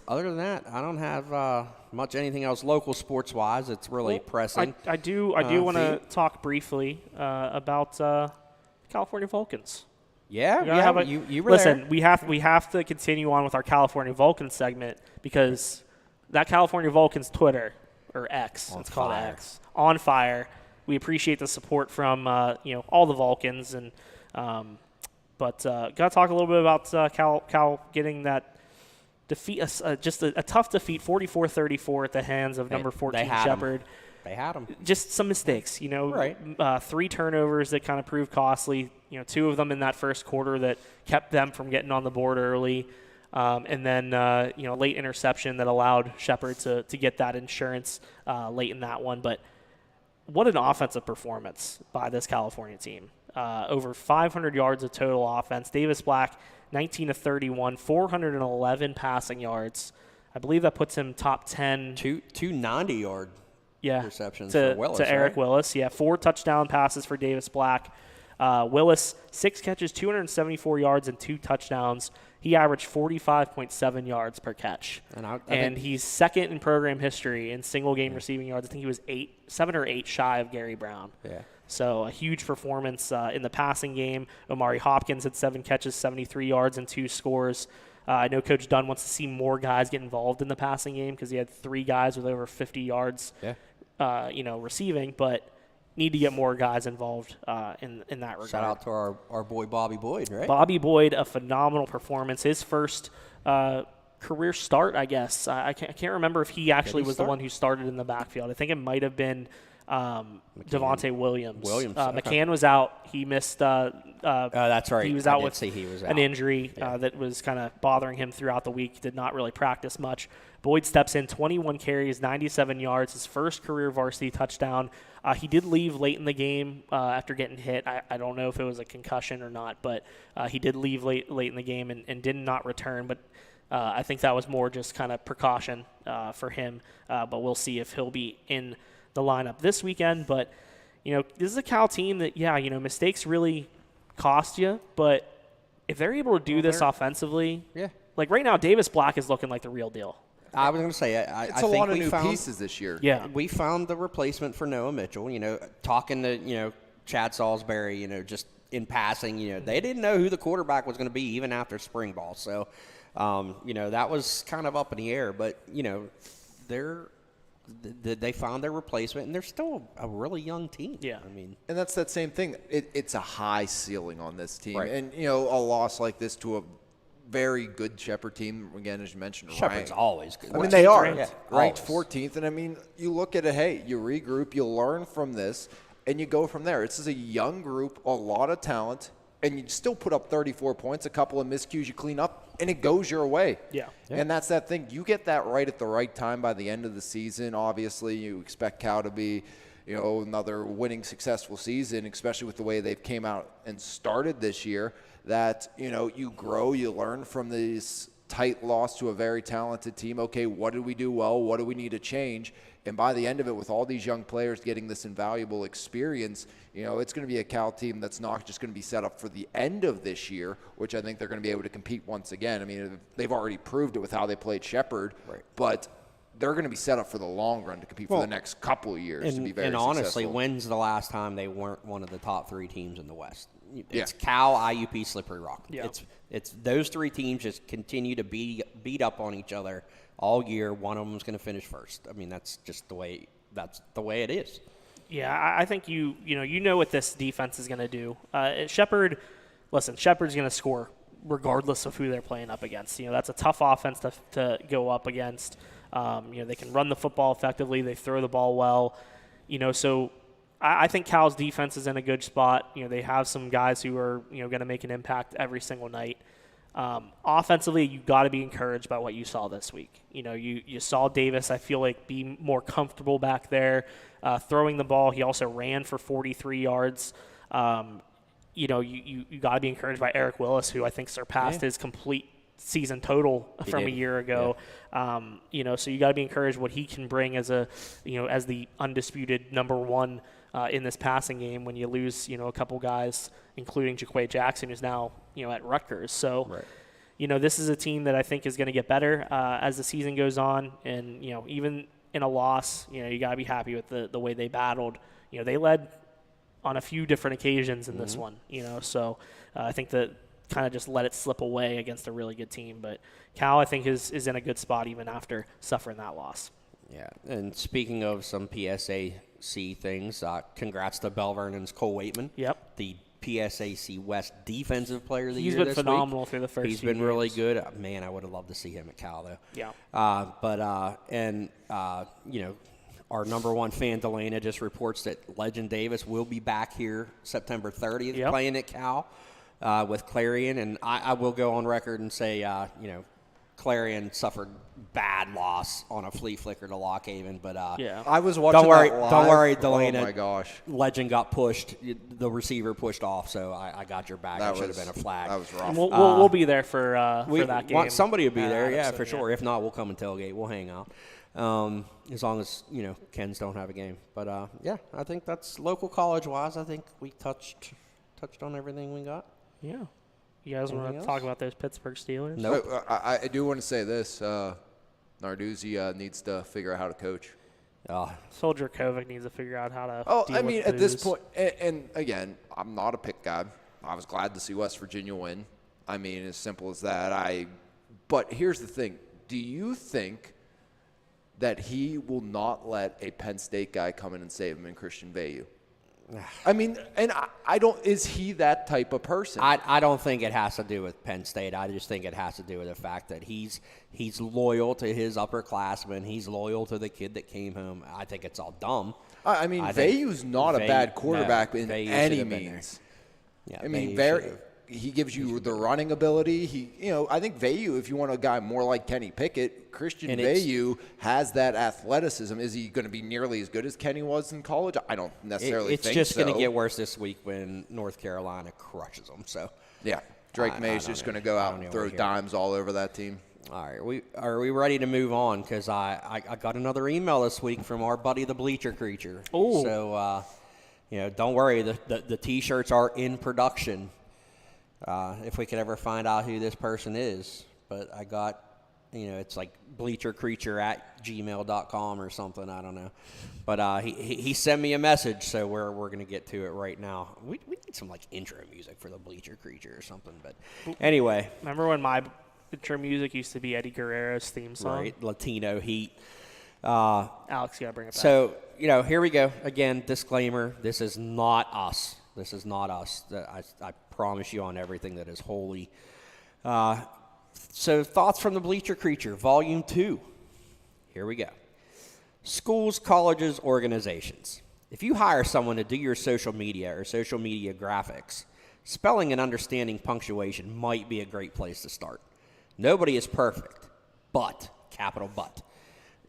Other than that, I don't have much anything else local sports-wise. It's really pressing. I do want to talk briefly about California Vulcans. Yeah, you were listen. there. We have to continue on with our California Vulcans segment because that California Vulcans Twitter or X, it's called X, on fire. We appreciate the support from all the Vulcans, and but got to talk a little bit about Cal getting that defeat, just a tough defeat, 44-34 at the hands of number 14 Shepherd. They had them. Just some mistakes, Right. 3 turnovers that kind of proved costly. 2 of them in that first quarter that kept them from getting on the board early. And then, late interception that allowed Shepherd to get that insurance late in that one. But what an offensive performance by this California team. Over 500 yards of total offense. Davis Black, 19 of 31, 411 passing yards. I believe that puts him top 10. 290-yard receptions to for Willis, to Eric right? Willis. 4 touchdown passes for Davis Black. Willis, 6 catches, 274 yards, and 2 touchdowns. He averaged 45.7 yards per catch. And he's second in program history in single-game receiving yards. I think he was 7 or 8 shy of Gary Brown. Yeah. So a huge performance in the passing game. Omari Hopkins had 7 catches, 73 yards, and 2 scores. I know Coach Dunn wants to see more guys get involved in the passing game because he had 3 guys with over 50 yards, receiving, but need to get more guys involved in that regard. Shout out to our boy Bobby Boyd, right? Bobby Boyd, a phenomenal performance. His first career start, I guess. I can't remember if he actually was the one who started in the backfield. I think it might have been Devontae Williams. Okay. McCann was out. He missed. That's right. He was out an injury that was kind of bothering him throughout the week. Did not really practice much. Boyd steps in, 21 carries, 97 yards, his first career varsity touchdown. He did leave late in the game after getting hit. I don't know if it was a concussion or not, but he did leave late in the game and did not return. But I think that was more just kind of precaution for him. But we'll see if he'll be in the lineup this weekend. But, this is a Cal team that, mistakes really cost you. But if they're able to do this offensively, like right now, Davis Black is looking like the real deal. I was going to say, I it's think a lot of we new found, pieces this year. Yeah. We found the replacement for Noah Mitchell, talking to, Chad Salisbury, just in passing, they didn't know who the quarterback was going to be even after spring ball. So, that was kind of up in the air, but, they found their replacement, and they're still a really young team. Yeah. And that's that same thing. It's a high ceiling on this team. Right. And, a loss like this to a very good Shepherd team, again, as you mentioned, Shepherd's always good. they are ranked 14th. And, you look at it, hey, you regroup, you learn from this, and you go from there. This is a young group, a lot of talent, and you still put up 34 points, a couple of miscues you clean up, and it goes your way. Yeah. And that's that thing. You get that right at the right time by the end of the season. Obviously, you expect Cal to be, another winning, successful season, especially with the way they've came out and started this year, that, you grow, you learn from this tight loss to a very talented team. Okay, what did we do well? What do we need to change? And by the end of it, with all these young players getting this invaluable experience, it's going to be a Cal team that's not just going to be set up for the end of this year, which I think they're going to be able to compete once again. They've already proved it with how they played Shepherd, but they're going to be set up for the long run to compete for the next couple of years to be very successful. And honestly, when's the last time they weren't one of the top 3 teams in the West? It's Cal, IUP, Slippery Rock. Yeah. It's those 3 teams just continue to beat up on each other all year. One of them's going to finish first. That's just the way it is. Yeah, I think you know what this defense is going to do. Shepherd's going to score regardless of who they're playing up against. That's a tough offense to go up against. They can run the football effectively. They throw the ball well. So I think Cal's defense is in a good spot. They have some guys who are going to make an impact every single night. Offensively, you got to be encouraged by what you saw this week. You saw Davis, I feel like, be more comfortable back there throwing the ball. He also ran for 43 yards. You got to be encouraged by Eric Willis, who I think surpassed his complete season total from a year ago. Yeah. So you got to be encouraged what he can bring as as the undisputed number 1 in this passing game when you lose, a couple guys, including Jaquay Jackson, who's now, at Rutgers. So, this is a team that I think is going to get better as the season goes on. And, even in a loss, you got to be happy with the way they battled. They led on a few different occasions in this one, So I think that kind of just let it slip away against a really good team. But Cal, I think, is in a good spot even after suffering that loss. Yeah, and speaking of some PSAC things, congrats to Bell Vernon's Cole Waitman. Yep. The PSAC West Defensive Player of the He's Year been this phenomenal week. through the first He's few been really games. good. Man, I would have loved to see him at Cal, though. Yeah. Our number 1 fan, Delana, just reports that Legend Davis will be back here September 30th playing at Cal with Clarion. And I will go on record and say, Clarion suffered bad loss on a flea flicker to Lock Haven, but I was watching. Don't worry, live. Delana. Oh my gosh! Legend got pushed. The receiver pushed off, so I got your back. That should have been a flag. That was rough. And we'll be there for that game. Want somebody to be there, for so, sure. If not, we'll come and tailgate. We'll hang out. As long as Kens don't have a game. But I think that's local college wise. I think we touched on everything we got. Yeah. You guys want to talk about those Pittsburgh Steelers? Nope. I do want to say this. Narduzzi needs to figure out how to coach. Soldier Kovic needs to figure out how to. Oh, deal I mean, with at this booze. point, and again, I'm not a pick guy. I was glad to see West Virginia win. I mean, as simple as that. But here's the thing: do you think that he will not let a Penn State guy come in and save him in Christian Veilleux? I mean, and I don't. Is he that type of person? I don't think it has to do with Penn State. I just think it has to do with the fact that he's loyal to his upperclassmen. He's loyal to the kid that came home. I think it's all dumb. I mean, Veilloux's not a bad quarterback in any means. Yeah, I mean, Veilleux he gives you the running ability. I think Veilleux, if you want a guy more like Kenny Pickett, Christian Veilleux has that athleticism. Is he going to be nearly as good as Kenny was in college? I don't necessarily think so. It's just going to get worse this week when North Carolina crushes them. So yeah, Drake May's just going to go out and throw dimes all over that team. All right, are we ready to move on? Because I got another email this week from our buddy the Bleacher Creature. Oh, so don't worry, the T-shirts are in production. If we could ever find out who this person is, but I got, it's like bleachercreature@gmail.com or something. I don't know, but he sent me a message, so we're going to get to it right now. We need some like intro music for the Bleacher Creature or something, but anyway. Remember when my intro music used to be Eddie Guerrero's theme song? Right, Latino Heat. Alex, you gotta bring it back. So, here we go. Again, disclaimer, this is not us. This is not us. I promise you on everything that is holy. So, Thoughts from the Bleacher Creature, Volume 2. Here we go. Schools, colleges, organizations. If you hire someone to do your social media or social media graphics, spelling and understanding punctuation might be a great place to start. Nobody is perfect, but, capital but,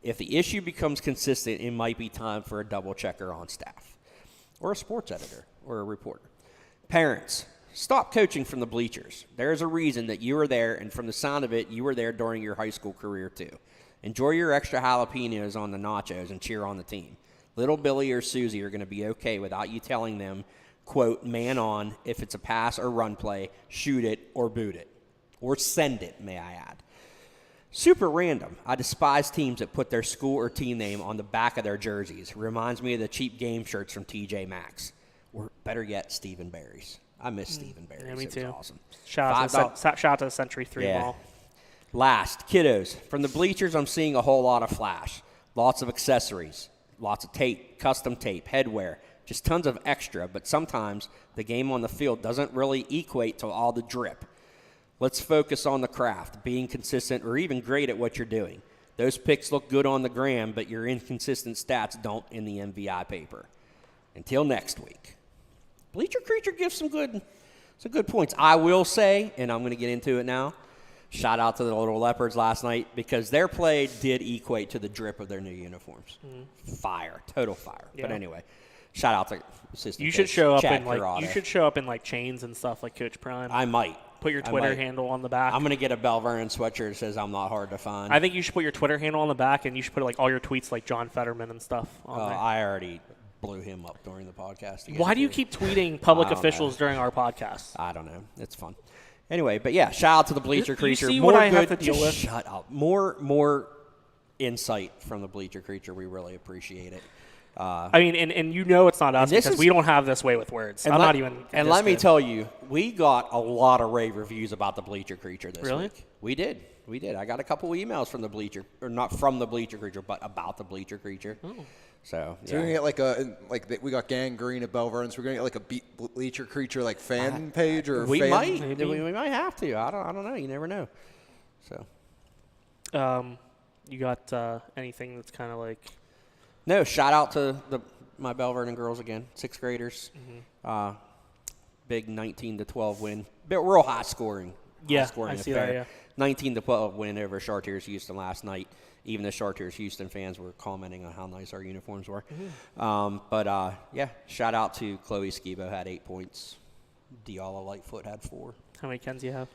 if the issue becomes consistent, it might be time for a double checker on staff, or a sports editor, or a reporter. Parents, stop coaching from the bleachers. There is a reason that you were there, and from the sound of it, you were there during your high school career too. Enjoy your extra jalapenos on the nachos and cheer on the team. Little Billy or Susie are going to be okay without you telling them, quote, man on, if it's a pass or run play, shoot it or boot it. Or send it, may I add. Super random. I despise teams that put their school or team name on the back of their jerseys. Reminds me of the cheap game shirts from TJ Maxx. Or better yet, Stephen Barry's. I miss Stephen Barry's. Yeah, me too. It was awesome. Shout out to Century 3 Mall. Last, kiddos. From the bleachers, I'm seeing a whole lot of flash. Lots of accessories. Lots of tape, custom tape, headwear. Just tons of extra, but sometimes the game on the field doesn't really equate to all the drip. Let's focus on the craft, being consistent or even great at what you're doing. Those pics look good on the gram, but your inconsistent stats don't in the MVI paper. Until next week. Bleacher Creature gives some good points. I will say, and I'm going to get into it now, shout out to the Little Leopards last night because their play did equate to the drip of their new uniforms. Fire, total fire. Yeah. But anyway, shout out to assistant. You should show up Chad in Carrata. you should show up in like chains and stuff like Coach Prime. I might. Put your Twitter handle on the back. I'm going to get a Bell Vernon sweatshirt that says I'm not hard to find. I think you should put your Twitter handle on the back, and you should put like all your tweets like John Fetterman and stuff on there. I already blew him up during the podcast. Why do you keep tweeting public officials during our podcast? I don't know. It's fun. Anyway, but yeah, shout out to the Bleacher Creature. You see more what I good, have to deal with? Shut up. More insight from the Bleacher Creature. We really appreciate it. I mean, and you know it's not us because we don't have this way with words. I'm not even. And let me tell you, we got a lot of rave reviews about the Bleacher Creature this week. We did. I got a couple emails from the Bleacher, or not from the Bleacher Creature, but about the Bleacher Creature. Oh. So we're gonna get we got Gangrene at Bell Vernon, so we're gonna get like a Bleacher Creature like fan page or we fan might we might have to. I don't know. You never know. So, you got anything that's kind of like. No, shout out to my Bell Vernon girls again, 6th graders. Mm-hmm. Big 19-12 win. Real high scoring. Yeah, high scoring I see affair. that, yeah. 19-12 win over Chartiers Houston last night. Even the Chartiers Houston fans were commenting on how nice our uniforms were. Mm-hmm. Shout out to Chloe Skibo, had 8 points. Diala Lightfoot had 4. How many Kens do you have?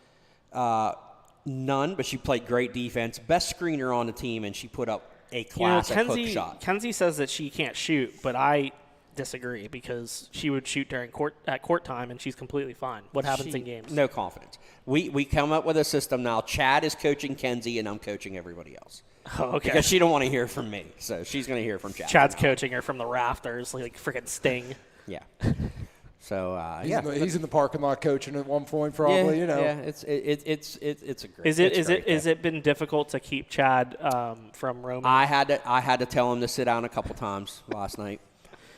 None, but she played great defense. Best screener on the team, and she put up a classic hook shot. Kenzie says that she can't shoot, but I disagree because she would shoot during court time, and she's completely fine. What happens in games? No confidence. We come up with a system now. Chad is coaching Kenzie, and I'm coaching everybody else. Oh, okay. Because she don't want to hear from me, so she's going to hear from Chad. Chad's coaching her from the rafters, like freaking Sting. Yeah. So He's in the parking lot coaching at one point, probably. Yeah, it's a great. Is it been difficult to keep Chad from roaming? I had to tell him to sit down a couple times last night.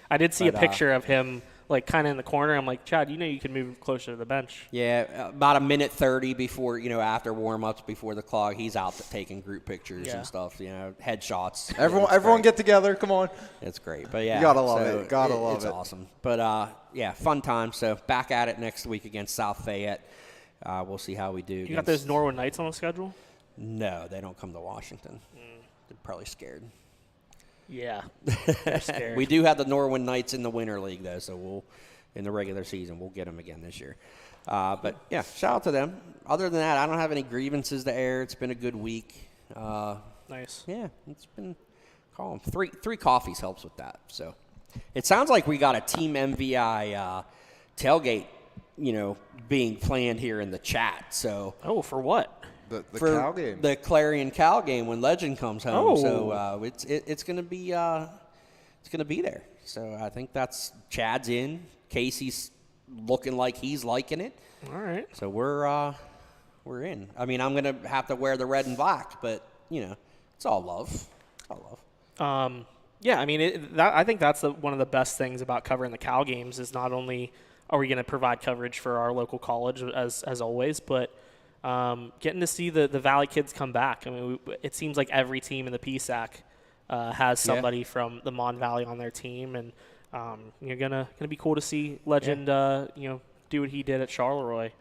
I did see a picture of him like kind of in the corner. I'm like, Chad, you can move closer to the bench. Yeah, about a minute 30 before, after warm-ups, before the clock, he's out taking group pictures and stuff, headshots. Everyone get together. Come on. It's great. But, yeah. You got to love it. Got to love it. It's awesome. But, fun time. So, back at it next week against South Fayette. We'll see how we do. You got those Norwood Knights on the schedule? No, they don't come to Washington. They're probably scared. Yeah, they're scared. We do have the Norwood Knights in the Winter League, though, so in the regular season, we'll get them again this year. But, yeah, shout out to them. Other than that, I don't have any grievances to air. It's been a good week. Nice. Yeah, it's been calm. Three coffees helps with that. So it sounds like we got a Team MVI tailgate, being planned here in the chat. So for what? The for Cal game. The Clarion Cal game when Legend comes home. Oh. So it's gonna be there. So I think that's Chad's in. Casey's looking like he's liking it. All right. So we're in. I mean, I'm gonna have to wear the red and black, but it's all love. It's all love. Yeah, I mean, I think that's one of the best things about covering the Cal games is not only are we going to provide coverage for our local college as always, but getting to see the Valley kids come back. I mean, it seems like every team in the PSAC has somebody from the Mon Valley on their team, and gonna be cool to see Legend do what he did at Charleroi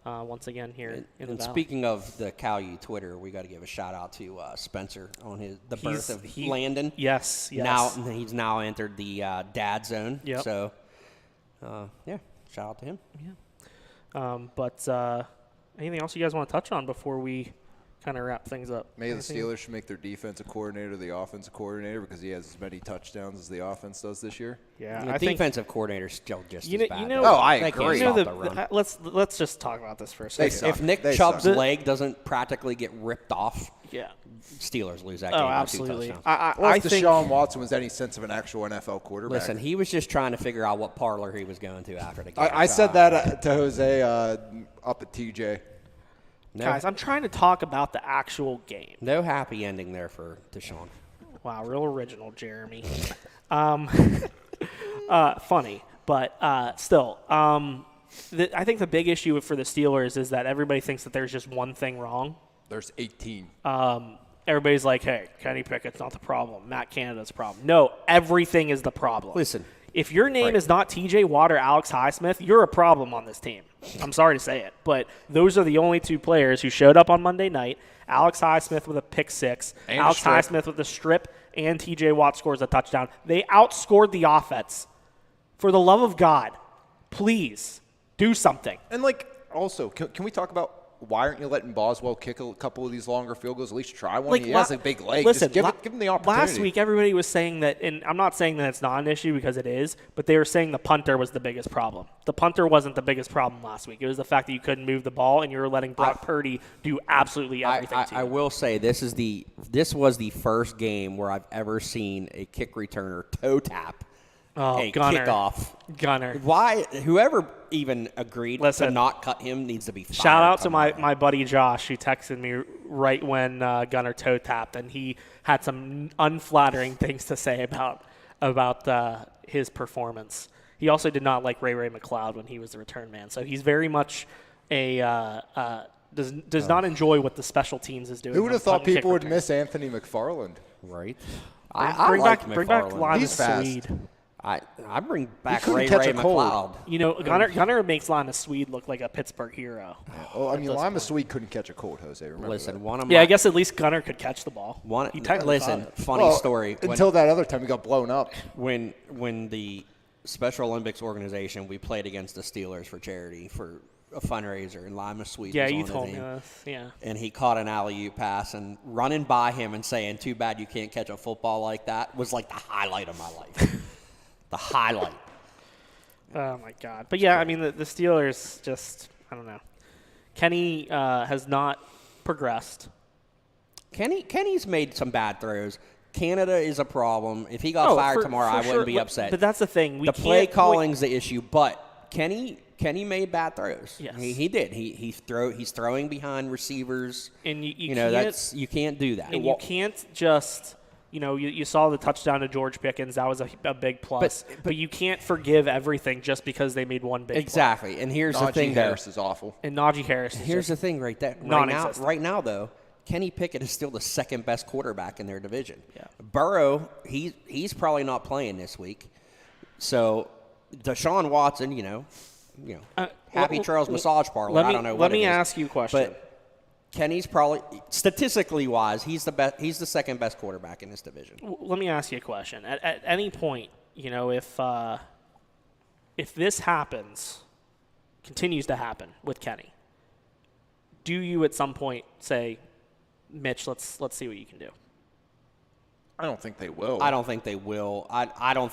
once again here in the Valley. Speaking of the Cal U Twitter, we got to give a shout out to Spencer on the birth of Landon. Yes. He's now entered the dad zone. Yep. So shout out to him. Yeah. Anything else you guys want to touch on before we kind of wrap things up? Maybe the Steelers should make their defensive coordinator the offensive coordinator because he has as many touchdowns as the offense does this year. Yeah, the defensive coordinator is still just as bad. I agree. Let's just talk about this for a second. If Nick Chubb's leg doesn't practically get ripped off, Steelers lose that game. Oh, absolutely. By 2 touchdowns. Or if Deshaun Watson was any sense of an actual NFL quarterback. Listen, he was just trying to figure out what parlor he was going to after the game. I said that to Jose up at TJ. No, Guys, I'm trying to talk about the actual game. no happy ending there for Deshaun. Wow, real original, Jeremy. Funny, but still. I think the big issue for the Steelers is that everybody thinks that there's just one thing wrong. There's 18. Everybody's like, hey, Kenny Pickett's not the problem. Matt Canada's the problem. No, everything is the problem. Listen. If your name is not TJ Watt or Alex Highsmith, you're a problem on this team. I'm sorry to say it, but those are the only two players who showed up on Monday night. Alex Highsmith with a pick six, and Alex Highsmith with a strip, and TJ Watt scores a touchdown. They outscored the offense. For the love of God, please do something. And, also, can we talk about why aren't you letting Boswell kick a couple of these longer field goals? At least try one. He has a big leg. Listen, just give him the opportunity. Last week, everybody was saying that, and I'm not saying that it's not an issue because it is, but they were saying the punter was the biggest problem. The punter wasn't the biggest problem last week. It was the fact that you couldn't move the ball and you were letting Brock Purdy do absolutely everything to you. I will say this was the first game where I've ever seen a kick returner toe tap a Gunner. kickoff. Gunner. Why? Whoever even agreed to not cut him needs to be fired. Shout out to my buddy Josh who texted me right when Gunner toe tapped, and he had some unflattering things to say about his performance. He also did not like Ray McLeod when he was the return man, so he's very much does not enjoy what the special teams is doing. Who would have thought people would miss Anthony McFarland? Right. Bring like back McFarland. Lima He's fast. Swede. I bring back couldn't Ray catch a cold. McLeod. Gunner makes Lima Swede look like a Pittsburgh hero. Well, I mean, Lima Swede couldn't catch a cold, Jose. Remember Listen, that. one of Yeah, my I guess at least Gunner could catch the ball. Funny story. Until that other time, he got blown up. When the Special Olympics organization, we played against the Steelers for charity for a fundraiser, and Lima Swede Yeah, was you on told the me team. this. Yeah. And he caught an alley-oop pass, and running by him and saying, "Too bad you can't catch a football like that," was like the highlight of my life. the highlight. Oh my God! But yeah, I mean the Steelers just I don't know. Kenny has not progressed. Kenny's made some bad throws. Canada is a problem. If he got fired tomorrow, I wouldn't be upset. But that's the thing. The play calling's the issue. But Kenny made bad throws. Yes. He did. He's throwing behind receivers. And you can't do that. And you can't just. You saw the touchdown to George Pickens. That was a big plus. But you can't forgive everything just because they made one big exactly. play. And here's Najee the thing. Harris is awful. And Najee Harris. Here's the thing right there. Right now, though, Kenny Pickett is still the second best quarterback in their division. Yeah. Burrow, he's probably not playing this week. So Deshaun Watson, happy Charles massage parlor. I don't know. Let me ask you a question. But Kenny's probably statistically wise, he's the best. He's the second best quarterback in this division. Let me ask you a question. At any point, if this continues to happen with Kenny, do you at some point say, Mitch, let's see what you can do? I don't think they will. I don't think they will. I don't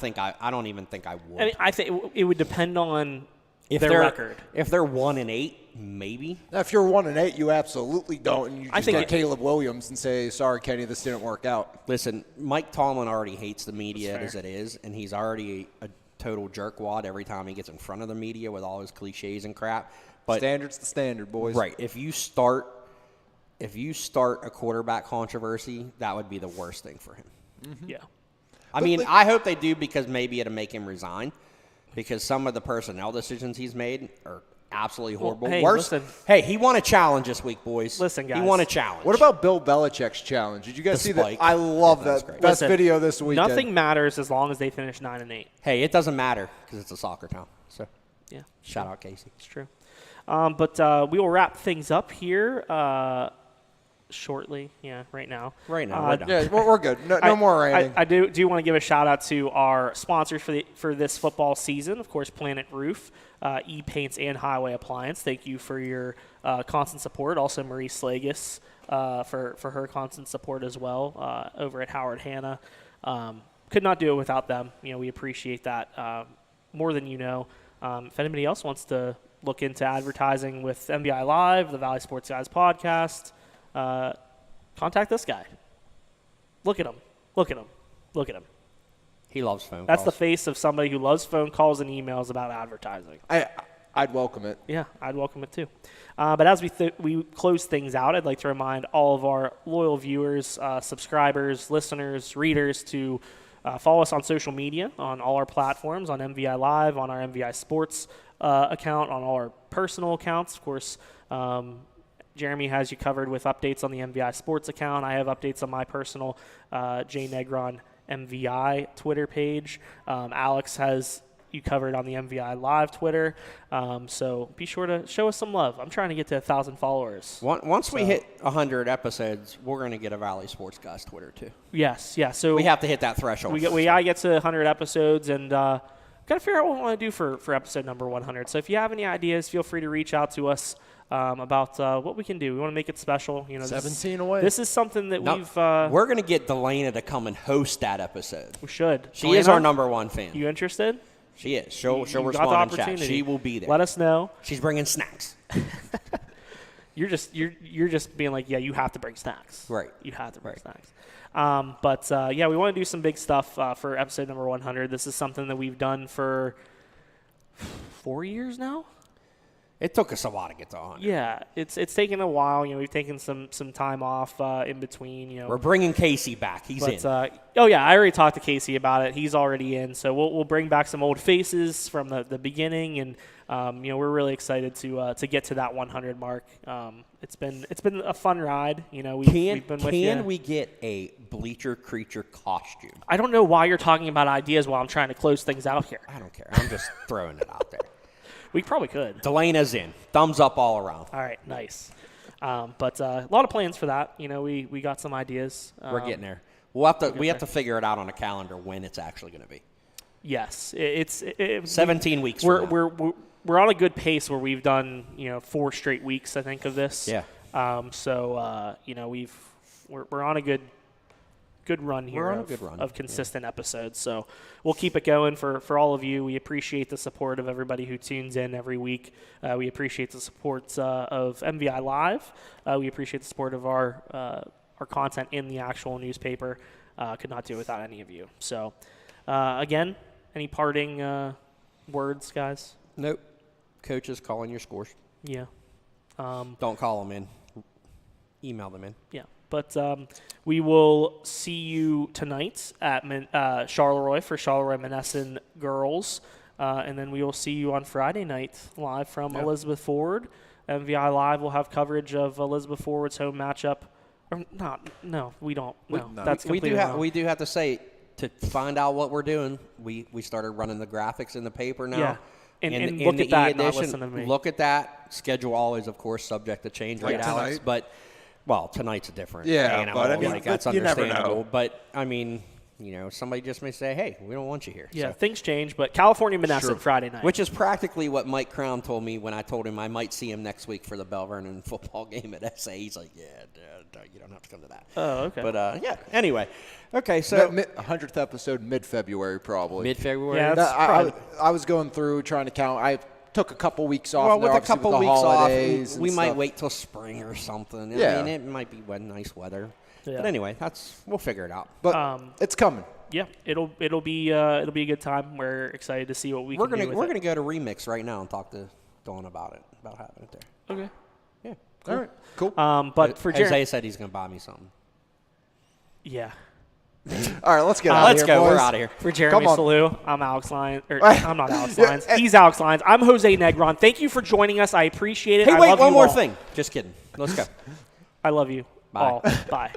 even think I would. I mean, I think it would depend on if their record. If they're 1-8, maybe. Now, if you're 1-8, you absolutely don't. And you just think get Caleb Williams and say, "Sorry, Kenny, this didn't work out." Listen, Mike Tomlin already hates the media as it is, and he's already a total jerkwad every time he gets in front of the media with all his cliches and crap. But standard's the standard, boys. Right. If you start a quarterback controversy, that would be the worst thing for him. Mm-hmm. Yeah. I hope they do because maybe it'll make him resign because some of the personnel decisions he's made are absolutely horrible. Listen. Hey, he won a challenge this week, boys. Listen, guys. He won a challenge. What about Bill Belichick's challenge? Did you guys see spike. that? I love that. Great. Best video this weekend. Nothing matters as long as they finish 9-8. Hey, it doesn't matter because it's a soccer town. So, yeah. Shout out Casey. It's true. But we will wrap things up here shortly. Yeah, right now. Right now. We're done. Yeah, we're good. No more ranting. I do want to give a shout out to our sponsors for this football season. Of course, Planet Roof, E-Paints, and Highway Appliance. Thank you for your constant support. Also, Marie Slagus for her constant support as well over at Howard Hanna. Could not do it without them. We appreciate that more than you know. If anybody else wants to look into advertising with MVI Live, the Valley Sports Guys podcast, contact this guy. Look at him. He loves phone calls. That's the face of somebody who loves phone calls and emails about advertising. I'd welcome it. Yeah, I'd welcome it too. But as we close things out, I'd like to remind all of our loyal viewers, subscribers, listeners, readers to follow us on social media on all our platforms, on MVI Live, on our MVI Sports account, on all our personal accounts. Of course, Jeremy has you covered with updates on the MVI Sports account. I have updates on my personal J Negron MVI Twitter page. Alex has you covered on the MVI Live Twitter. So be sure to show us some love. I'm trying to get to 1,000 followers. Once we hit 100 episodes, we're going to get a Valley Sports Guys Twitter too. Yes, yeah. So we have to hit that threshold. We got to get to 100 episodes and got to figure out what we want to do for episode number 100. So if you have any ideas, feel free to reach out to us about what we can do. We want to make it special. 17 away. This is something that we're going to get Delana to come and host that episode. We should. She is our number one fan. You interested? She is. She'll you respond in chat. She will be there. Let us know. She's bringing snacks. You're just being like, yeah, you have to bring snacks. Right. You have to bring snacks. But we want to do some big stuff for episode number 100. This is something that we've done for 4 years now. It took us a while to get to 100. Yeah, it's taken a while. We've taken some time off in between. We're bringing Casey back. He's in. I already talked to Casey about it. He's already in. So we'll bring back some old faces from the beginning, and we're really excited to get to that 100 mark. It's been a fun ride. We've been with you. Can we get a Bleacher Creature costume? I don't know why you're talking about ideas while I'm trying to close things out here. I don't care. I'm just throwing it out there. We probably could. Delana's in. Thumbs up all around. All right, nice. But a lot of plans for that. We got some ideas. We're getting there. We have to figure it out on a calendar when it's actually going to be. Yes, 17 weeks. We're on a good pace where we've done 4 straight weeks, I think, of this. Yeah. We're on a good good run here We're on a of, good run. of consistent episodes. So we'll keep it going for all of you. We appreciate the support of everybody who tunes in every week. We appreciate the support of MVI Live. We appreciate the support of our content in the actual newspaper. Could not do it without any of you. So again, any parting words, guys? Nope. Coaches calling your scores. Yeah. Don't call them in. Email them in. Yeah. But we will see you tonight at Charleroi for Charleroi-Monessen girls. And then we will see you on Friday night live from Elizabeth Forward. MVI Live will have coverage of Elizabeth Forward's home matchup. Or not, no, we don't. No, that's completely wrong. We do have to say, to find out what we're doing, we started running the graphics in the paper now. Yeah. And in look the at that, not e-edition, listen to me. Look at that. Schedule always, of course, subject to change, right, Alex? tonight? But, well, tonight's a different Yeah, but I mean, like, that's you never understandable. know. But, I mean, somebody just may say, hey, we don't want you here. Yeah, So. things change, but California-Monessen Friday night. Which is practically what Mike Crown told me when I told him I might see him next week for the Bell Vernon football game at SA. He's like, yeah, you don't have to come to that. Oh, okay. But, yeah, anyway. Okay, so 100th episode mid-February probably. mid-February. Yeah, that's I was going through trying to count. I took a couple weeks off. Well, there, with a obviously couple with the weeks off, holidays we and might stuff. wait till spring or something. Yeah. I mean, it might be nice weather. Yeah. But anyway, we'll figure it out. But it's coming. Yeah, it'll be a good time. We're excited to see what we We're can do with we're it. gonna go to Remix right now and talk to Dawn about having it there. Okay. Yeah. All right, cool. But for Jose Jeremy, said he's gonna buy me something. yeah. All right, let's get out of Let's here, go. boys. We're out of here. For Jeremy on. Salou, I'm Alex Lyons. I'm not Alex Lyons. He's Alex Lyons. I'm Jose Negron. Thank you for joining us. I appreciate it. Hey, I wait, love one you more all. thing. Just kidding. Let's go. I love you Bye. all. Bye.